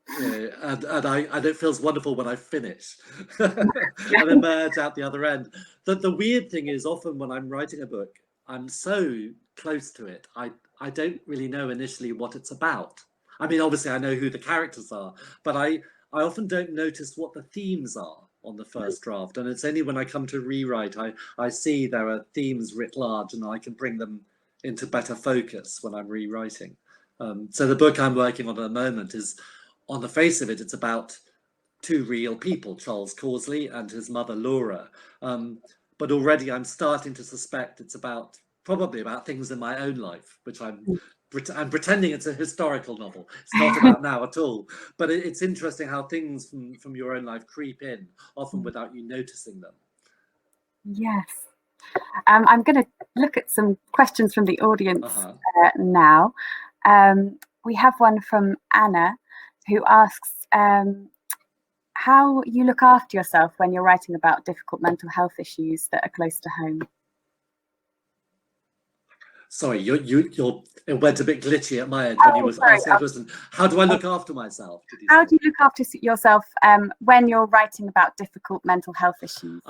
[SPEAKER 1] it feels wonderful when I finish and emerge out the other end. The weird thing is, often when I'm writing a book, I'm so close to it, I don't really know initially what it's about. I mean, obviously I know who the characters are, but I often don't notice what the themes are on the first draft, and it's only when I come to rewrite I see there are themes writ large and I can bring them into better focus when I'm rewriting. So the book I'm working on at the moment is, on the face of it, it's about two real people, Charles Causley and his mother Laura. But already I'm starting to suspect it's probably about things in my own life, which I'm pretending it's a historical novel. It's not about now at all. But it's interesting how things from your own life creep in, often without you noticing them.
[SPEAKER 2] Yes. I'm going to look at some questions from the audience now. We have one from Anna, who asks how you look after yourself when you're writing about difficult mental health issues that are close to home.
[SPEAKER 1] Sorry, it went a bit glitchy at my end when you were asking a question. How do I look after myself?
[SPEAKER 2] How do you look after yourself when you're writing about difficult mental health issues?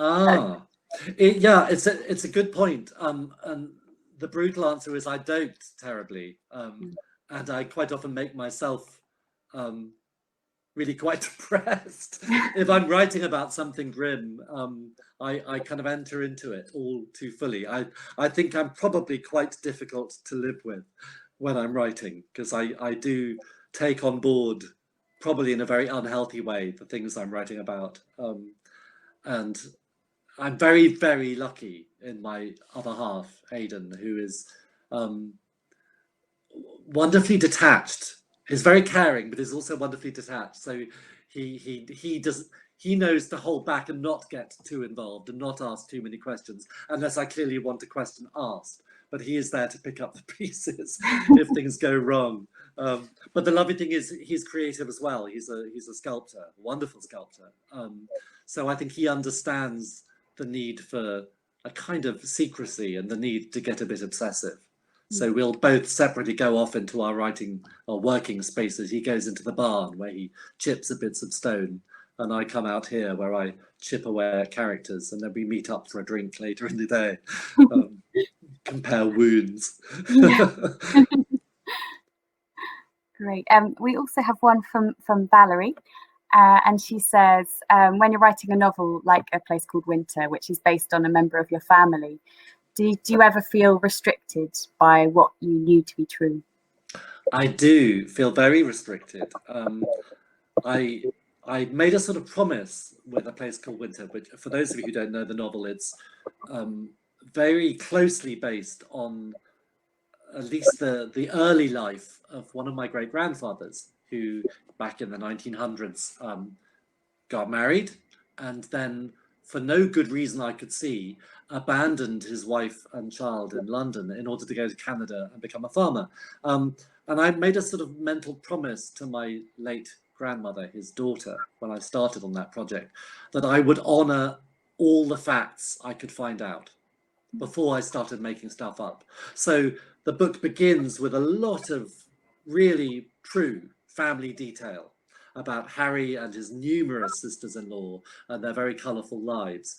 [SPEAKER 1] It's a good point. And the brutal answer is I don't terribly. And I quite often make myself really quite depressed. If I'm writing about something grim, I kind of enter into it all too fully. I think I'm probably quite difficult to live with when I'm writing, because I do take on board, probably in a very unhealthy way, the things I'm writing about. And I'm very, very lucky in my other half, Aidan, who is wonderfully detached. He's very caring, but he's also wonderfully detached. So he knows to hold back and not get too involved and not ask too many questions, unless I clearly want a question asked. But he is there to pick up the pieces if things go wrong. But the lovely thing is he's creative as well. He's a sculptor, a wonderful sculptor. So I think he understands the need for a kind of secrecy and the need to get a bit obsessive. So we'll both separately go off into our writing or working spaces. He goes into the barn where he chips at bits of stone, and I come out here where I chip away at characters, and then we meet up for a drink later in the day, compare wounds.
[SPEAKER 2] Great. We also have one from Valerie, and she says, when you're writing a novel like A Place Called Winter, which is based on a member of your family, do you ever feel restricted by what you knew to be true?
[SPEAKER 1] I do feel very restricted. I made a sort of promise with A Place Called Winter, but for those of you who don't know the novel, it's very closely based on at least the early life of one of my great-grandfathers, who back in the 1900s got married, and then, for no good reason I could see, abandoned his wife and child in London in order to go to Canada and become a farmer. And I made a sort of mental promise to my late grandmother, his daughter, when I started on that project, that I would honor all the facts I could find out before I started making stuff up. So the book begins with a lot of really true family detail about Harry and his numerous sisters-in-law and their very colourful lives.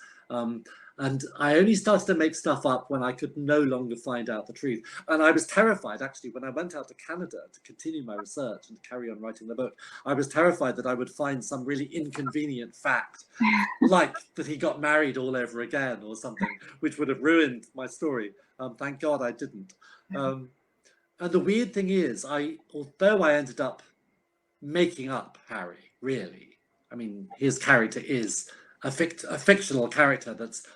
[SPEAKER 1] And I only started to make stuff up when I could no longer find out the truth. And I was terrified, actually, when I went out to Canada to continue my research and to carry on writing the book. I was terrified that I would find some really inconvenient fact, like that he got married all over again or something, which would have ruined my story. Thank God I didn't. And the weird thing is, although I ended up making up Harry, really, I mean, his character is a fictional character that's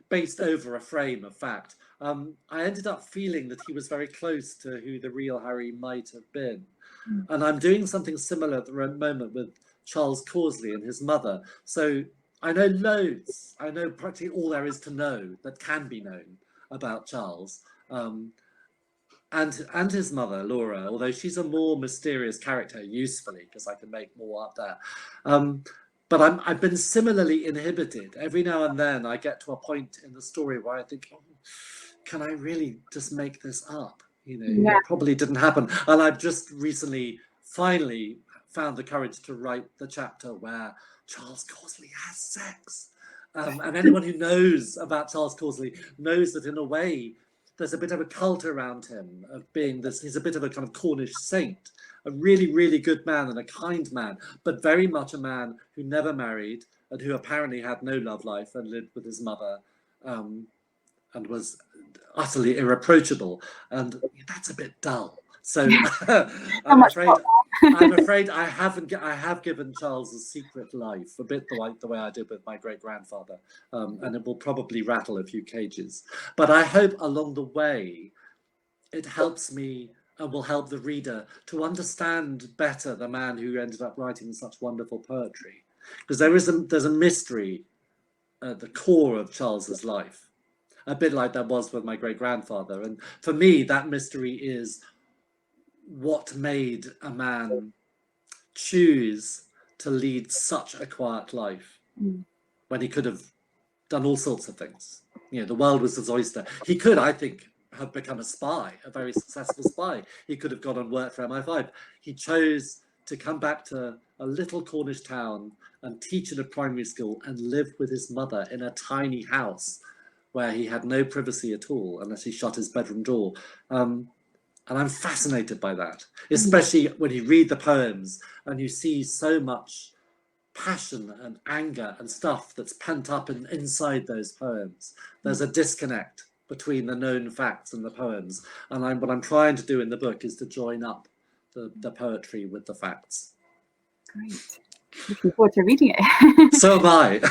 [SPEAKER 1] based over a frame of fact. I ended up feeling that he was very close to who the real Harry might have been. And I'm doing something similar at the moment with Charles Causley and his mother. So I know loads. I know practically all there is to know that can be known about Charles. And his mother, Laura, although she's a more mysterious character, usefully, because I can make more up there. But I've been similarly inhibited. Every now and then I get to a point in the story where I think, oh, can I really just make this up? It probably didn't happen. And I've just recently, finally found the courage to write the chapter where Charles Causley has sex. And anyone who knows about Charles Causley knows that in a way, there's a bit of a cult around him of being this. He's a bit of a kind of Cornish saint, a really, really good man and a kind man, but very much a man who never married and who apparently had no love life and lived with his mother and was utterly irreproachable. And that's a bit dull. So
[SPEAKER 2] How
[SPEAKER 1] I'm
[SPEAKER 2] much
[SPEAKER 1] afraid I have given Charles a secret life, a bit like the way I did with my great-grandfather, and it will probably rattle a few cages. But I hope along the way it helps me and will help the reader to understand better the man who ended up writing such wonderful poetry, because there's a mystery at the core of Charles's life, a bit like that was with my great-grandfather. And for me, that mystery is what made a man choose to lead such a quiet life when he could have done all sorts of things. You know, the world was his oyster. He could, I think, have become a spy, a very successful spy. He could have gone and worked for MI5. He chose to come back to a little Cornish town and teach in a primary school and live with his mother in a tiny house where he had no privacy at all unless he shut his bedroom door. And I'm fascinated by that, especially when you read the poems and you see so much passion and anger and stuff that's pent up inside those poems. There's a disconnect between the known facts and the poems. And what I'm trying to do in the book is to join up the poetry with the facts.
[SPEAKER 2] Great. Looking forward to reading it.
[SPEAKER 1] So am I.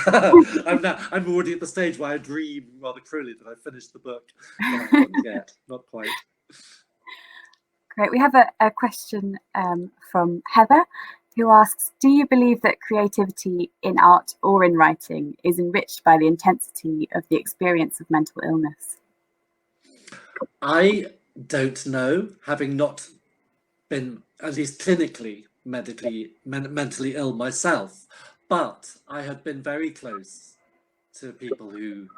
[SPEAKER 1] I'm already at the stage where I dream rather cruelly that I finished the book, but I haven't yet, not quite.
[SPEAKER 2] Great. We have a question from Heather, who asks, do you believe that creativity in art or in writing is enriched by the intensity of the experience of mental illness?
[SPEAKER 1] I don't know, having not been, at least clinically, mentally ill myself, but I have been very close to people who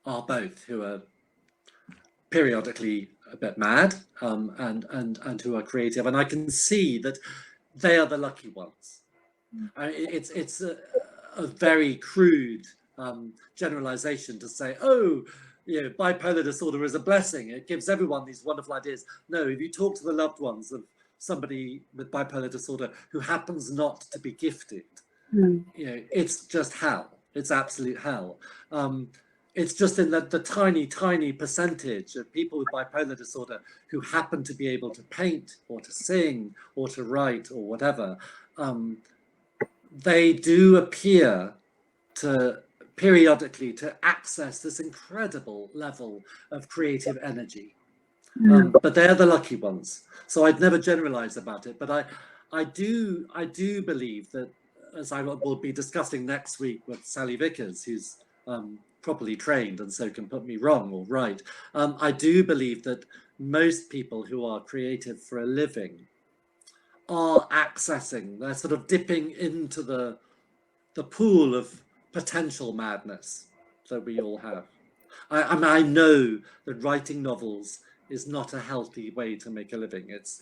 [SPEAKER 1] are both, who are periodically a bit mad, and who are creative, and I can see that they are the lucky ones. It's a very crude generalization to say, oh, you know, bipolar disorder is a blessing. It gives everyone these wonderful ideas. No, if you talk to the loved ones of somebody with bipolar disorder who happens not to be gifted, you know, it's just hell. It's absolute hell. It's just in the tiny percentage of people with bipolar disorder who happen to be able to paint or to sing or to write or whatever. They do appear to periodically to access this incredible level of creative energy. But they're the lucky ones. So I'd never generalize about it, but I do believe that, as I will be discussing next week with Sally Vickers, who's properly trained and so can put me wrong or right, I do believe that most people who are creative for a living are accessing, they're sort of dipping into the pool of potential madness that we all have. I know that writing novels is not a healthy way to make a living. It's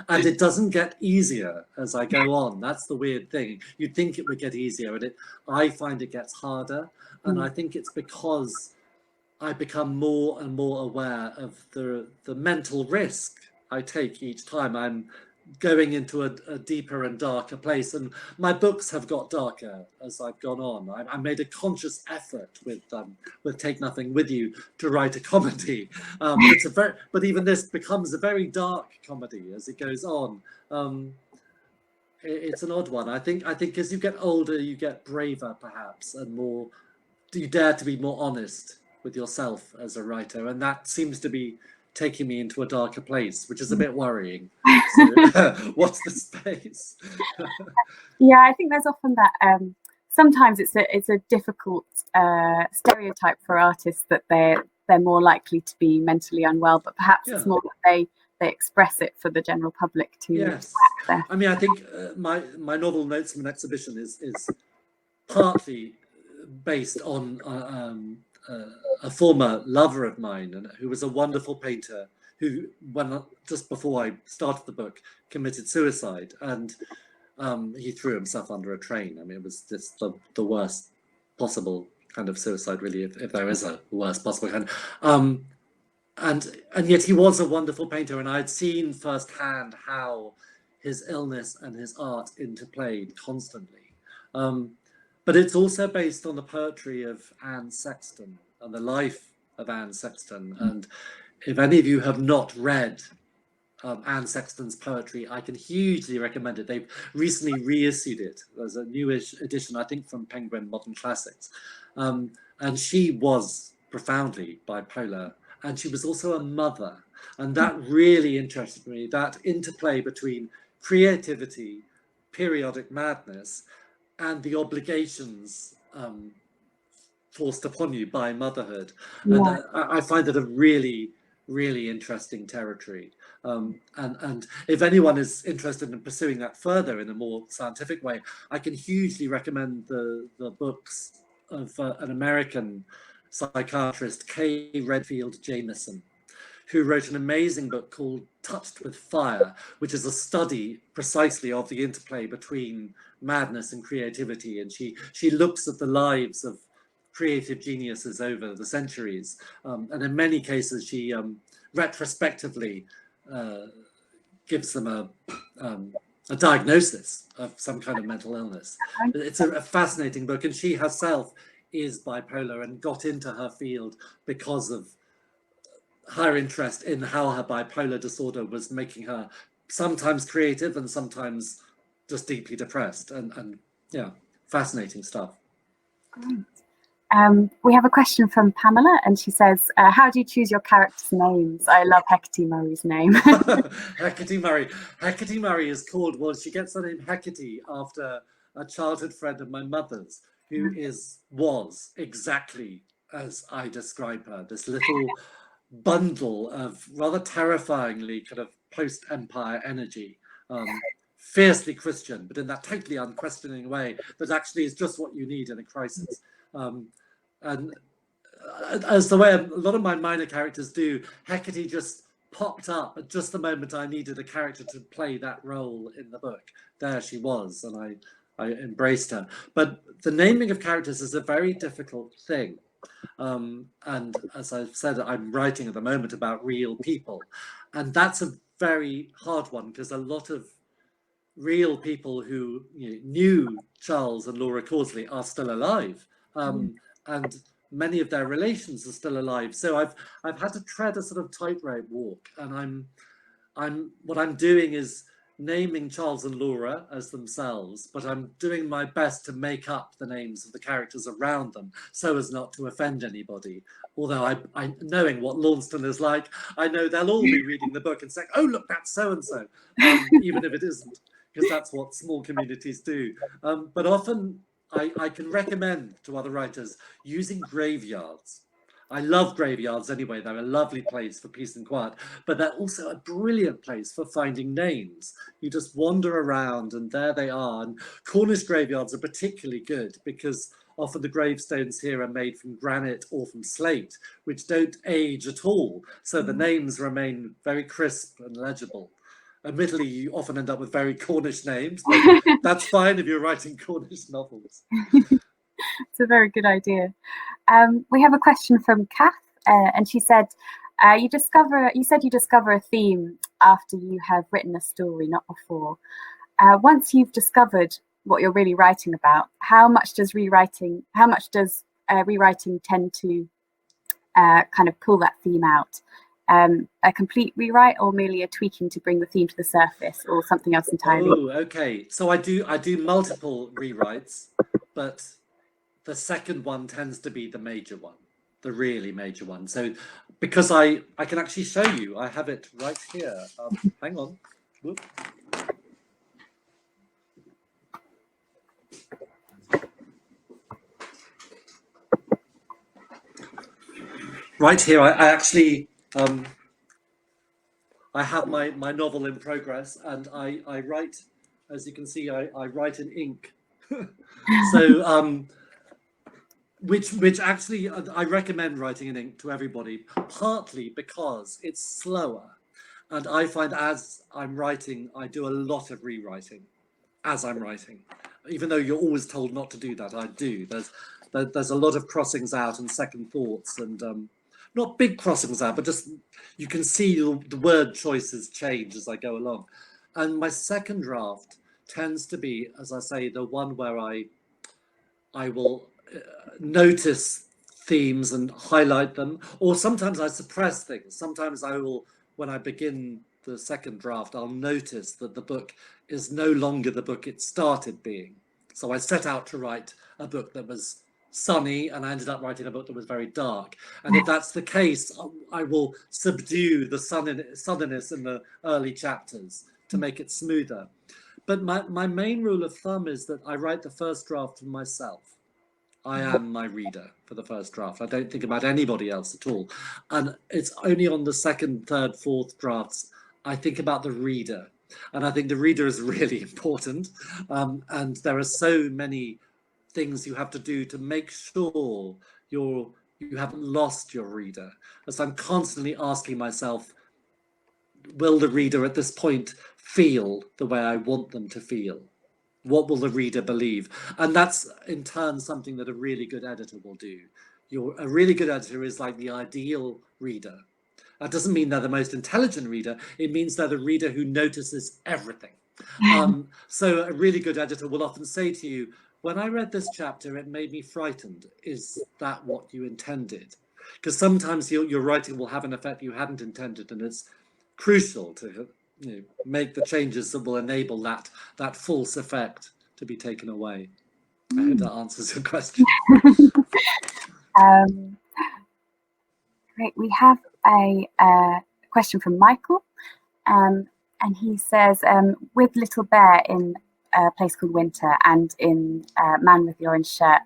[SPEAKER 1] and it doesn't get easier as I go on. That's the weird thing. You'd think it would get easier, and I find it gets harder. And I think it's because I become more and more aware of the mental risk I take each time I'm going into a deeper and darker place. And my books have got darker as I've gone on. I made a conscious effort with Take Nothing With You to write a comedy. But even this becomes a very dark comedy as it goes on. It's an odd one. I think as you get older, you get braver perhaps, and more, you dare to be more honest with yourself as a writer. And that seems to be taking me into a darker place, which is a bit worrying. So, what's the space?
[SPEAKER 2] Yeah, I think there's often that sometimes it's a difficult stereotype for artists that they're more likely to be mentally unwell, but perhaps it's more that they express it for the general public to
[SPEAKER 1] Yes.
[SPEAKER 2] access.
[SPEAKER 1] I mean, I think my novel Notes from an Exhibition is partly based on a former lover of mine, and who was a wonderful painter, who, just before I started the book, committed suicide, and he threw himself under a train. I mean, it was just the worst possible kind of suicide, really, if there is a worst possible kind. And yet he was a wonderful painter, and I'd seen firsthand how his illness and his art interplayed constantly. But it's also based on the poetry of Anne Sexton and the life of Anne Sexton. And if any of you have not read Anne Sexton's poetry, I can hugely recommend it. They've recently reissued it. There's a newish edition, I think, from Penguin Modern Classics. And she was profoundly bipolar, and she was also a mother. And that really interested me, that interplay between creativity, periodic madness, and the obligations forced upon you by motherhood. And I find it a really, really interesting territory. And if anyone is interested in pursuing that further in a more scientific way, I can hugely recommend the books of an American psychiatrist, Kay Redfield Jamison, who wrote an amazing book called Touched with Fire, which is a study precisely of the interplay between madness and creativity. And she looks at the lives of creative geniuses over the centuries. And in many cases, she retrospectively gives them a diagnosis of some kind of mental illness. It's a fascinating book, and she herself is bipolar and got into her field because of her interest in how her bipolar disorder was making her sometimes creative and sometimes just deeply depressed. And yeah, fascinating stuff.
[SPEAKER 2] Great. We have a question from Pamela, and she says, how do you choose your characters' names? I love Hecate Murray's name.
[SPEAKER 1] Hecate Murray. Hecate Murray is called, well, she gets the name Hecate after a childhood friend of my mother's, who was exactly as I describe her, this little bundle of rather terrifyingly kind of post-empire energy, fiercely Christian, but in that totally unquestioning way that actually is just what you need in a crisis. And as the way a lot of my minor characters do, Hecate just popped up at just the moment I needed a character to play that role in the book. There she was, and I embraced her. But the naming of characters is a very difficult thing. And as I've said, I'm writing at the moment about real people. And that's a very hard one, because a lot of real people who knew Charles and Laura Causley are still alive. And many of their relations are still alive. So I've had to tread a sort of tightrope walk. And what I'm doing is naming Charles and Laura as themselves, but I'm doing my best to make up the names of the characters around them so as not to offend anybody. Although I knowing what Launceston is like, I know they'll all be reading the book and saying, oh, look, that's so-and-so, even if it isn't, because that's what small communities do. But often I can recommend to other writers using graveyards. I love graveyards anyway. They're a lovely place for peace and quiet, but they're also a brilliant place for finding names. You just wander around and there they are. And Cornish graveyards are particularly good because often the gravestones here are made from granite or from slate, which don't age at all. So the names remain very crisp and legible. Admittedly, you often end up with very Cornish names, but that's fine if you're writing Cornish novels.
[SPEAKER 2] It's a very good idea. We have a question from Kath, and she said, you said you discover a theme after you have written a story, not before. Once you've discovered what you're really writing about, how much does rewriting tend to kind of pull that theme out? A complete rewrite, or merely a tweaking to bring the theme to the surface, or something else entirely?
[SPEAKER 1] Oh, okay. So I do multiple rewrites, but the second one tends to be the major one, the really major one. So because I can actually show you, I have it right here. Hang on. Whoop. Right here, I actually, I have my novel in progress, and I write, as you can see, I write in ink. So, which actually I recommend writing in ink to everybody, partly because it's slower. And I find as I'm writing, I do a lot of rewriting as I'm writing. Even though you're always told not to do that, I do. There's a lot of crossings out and second thoughts, and not big crossings out, but just you can see the word choices change as I go along. And my second draft tends to be, as I say, the one where I will notice themes and highlight them, or sometimes I suppress things. Sometimes I will, when I begin the second draft, I'll notice that the book is no longer the book it started being. So I set out to write a book that was sunny, and I ended up writing a book that was very dark. And if that's the case, I will subdue the sunniness in the early chapters to make it smoother. But my main rule of thumb is that I write the first draft for myself. I am my reader for the first draft. I don't think about anybody else at all. And it's only on the second, third, fourth drafts I think about the reader. And I think the reader is really important. And there are so many things you have to do to make sure you haven't lost your reader. As I'm constantly asking myself, will the reader at this point feel the way I want them to feel? What will the reader believe? And that's in turn something that a really good editor will do. A really good editor is like the ideal reader. That doesn't mean they're the most intelligent reader. It means they're the reader who notices everything. So a really good editor will often say to you, when I read this chapter, it made me frightened. Is that what you intended? Because sometimes your writing will have an effect you hadn't intended, and it's crucial to make the changes that will enable that false effect to be taken away. I hope that answers your question.
[SPEAKER 2] Great. We have a question from Michael, and he says, with Little Bear in A Place Called Winter and in Man with the Orange Shirt,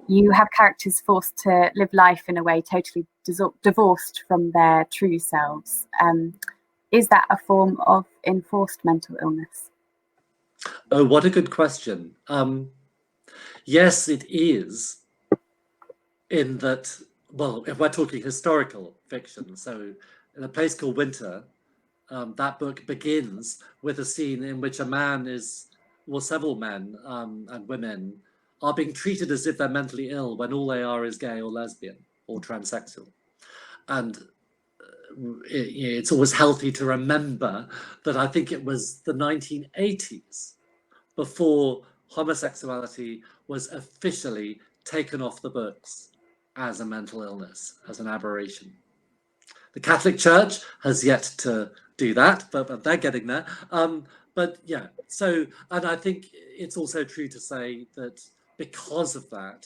[SPEAKER 2] you have characters forced to live life in a way totally divorced from their true selves. Is that a form of enforced mental illness?
[SPEAKER 1] Oh, what a good question. Yes, it is, in that, well, if we're talking historical fiction, so in A Place Called Winter, that book begins with a scene in which a man several men and women are being treated as if they're mentally ill when all they are is gay or lesbian or transsexual. And it's always healthy to remember that I think it was the 1980s before homosexuality was officially taken off the books as a mental illness, as an aberration. The Catholic Church has yet to do that, but they're getting there. But yeah, so, and I think it's also true to say that because of that,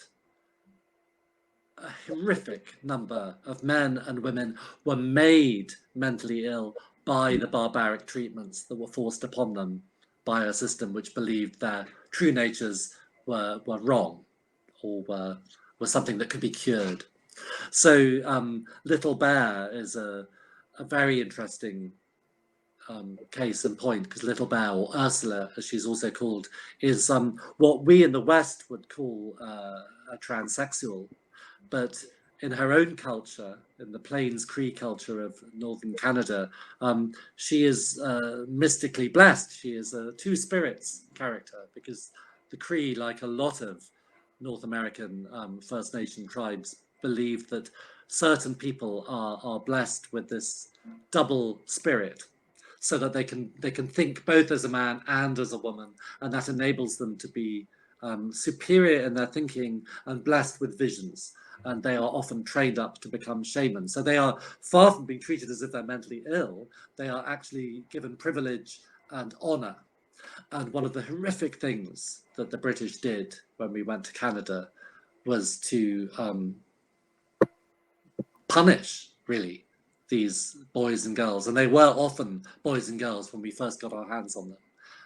[SPEAKER 1] a horrific number of men and women were made mentally ill by the barbaric treatments that were forced upon them by a system which believed their true natures were wrong or were something that could be cured. So Little Bear is a very interesting case in point, because Little Bear, or Ursula as she's also called, is what we in the West would call a transsexual. But in her own culture, in the Plains Cree culture of northern Canada, she is mystically blessed. She is a two spirits character, because the Cree, like a lot of North American First Nation tribes, believe that certain people are blessed with this double spirit, so that they can think both as a man and as a woman, and that enables them to be superior in their thinking and blessed with visions. And they are often trained up to become shamans. So they are far from being treated as if they're mentally ill. They are actually given privilege and honor. And one of the horrific things that the British did when we went to Canada was to punish, really, these boys and girls. And they were often boys and girls when we first got our hands on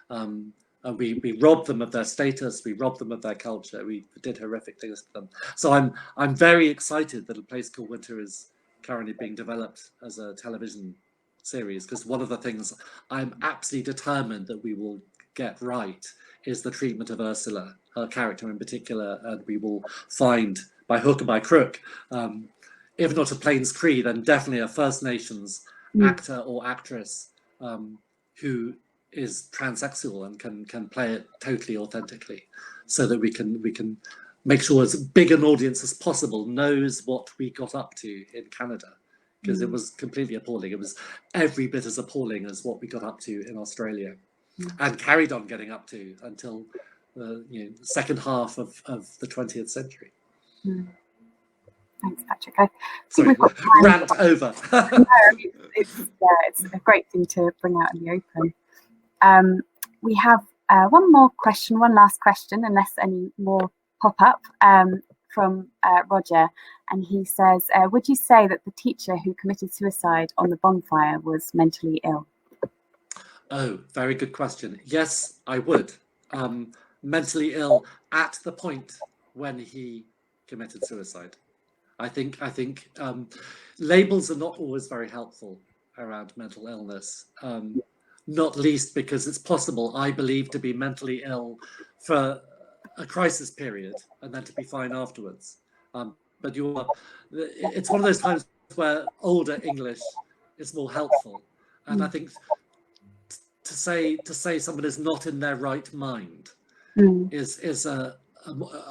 [SPEAKER 1] them. And we robbed them of their status, we robbed them of their culture, we did horrific things to them. So I'm very excited that A Place Called Winter is currently being developed as a television series, because one of the things I'm absolutely determined that we will get right is the treatment of Ursula, her character in particular, and we will find, by hook or by crook, if not a Plains Cree, then definitely a First Nations actor or actress who is transsexual and can play it totally authentically, so that we can make sure as big an audience as possible knows what we got up to in Canada, because it was completely appalling. It was every bit as appalling as what we got up to in Australia, and carried on getting up to until the second half of the 20th century.
[SPEAKER 2] Thanks, Patrick. I think
[SPEAKER 1] Sorry,
[SPEAKER 2] we've got time.
[SPEAKER 1] rant over.
[SPEAKER 2] No, I mean, it's a great thing to bring out in the open. We have one last question, unless any more pop up, from Roger, and he says, would you say that the teacher who committed suicide on the bonfire was mentally ill?
[SPEAKER 1] Oh, very good question. Yes, I would. Mentally ill at the point when he committed suicide. I think labels are not always very helpful around mental illness, not least because it's possible, I believe, to be mentally ill for a crisis period and then to be fine afterwards. But it's one of those times where older English is more helpful, and I think to say someone is not in their right mind is a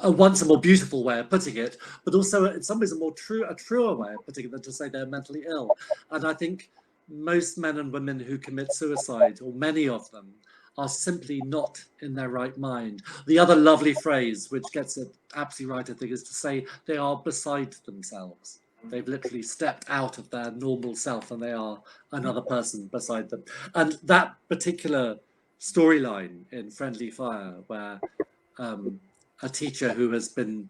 [SPEAKER 1] once a more beautiful way of putting it, but also in some ways a truer way of putting it than to say they're mentally ill. And I think most men and women who commit suicide, or many of them, are simply not in their right mind. The other lovely phrase, which gets it absolutely right, I think, is to say they are beside themselves. They've literally stepped out of their normal self and they are another person beside them. And that particular storyline in Friendly Fire, where a teacher who has been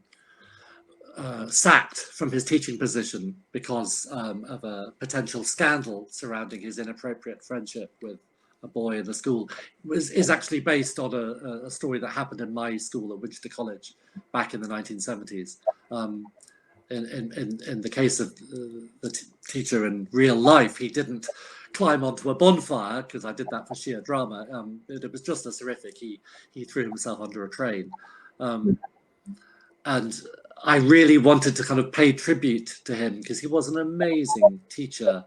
[SPEAKER 1] sacked from his teaching position because of a potential scandal surrounding his inappropriate friendship with a boy in the school is actually based on a story that happened in my school at Winchester College back in the 1970s. In the case of the teacher in real life, he didn't climb onto a bonfire, because I did that for sheer drama. It was just as horrific. He threw himself under a train. And I really wanted to kind of pay tribute to him because he was an amazing teacher,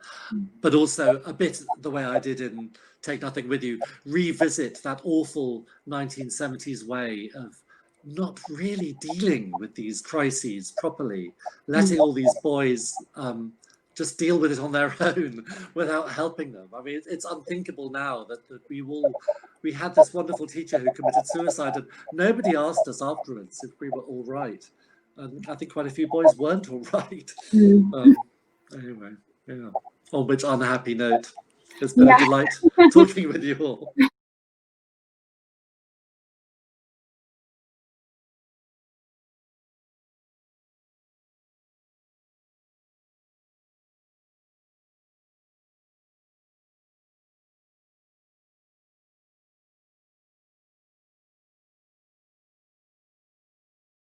[SPEAKER 1] but also a bit the way I did in Take Nothing With You, revisit that awful 1970s way of not really dealing with these crises properly, letting all these boys just deal with it on their own without helping them. I mean, it's unthinkable now that we had this wonderful teacher who committed suicide and nobody asked us afterwards if we were all right. And I think quite a few boys weren't all right. Anyway, yeah. On which unhappy note, it's been a delight talking with you all.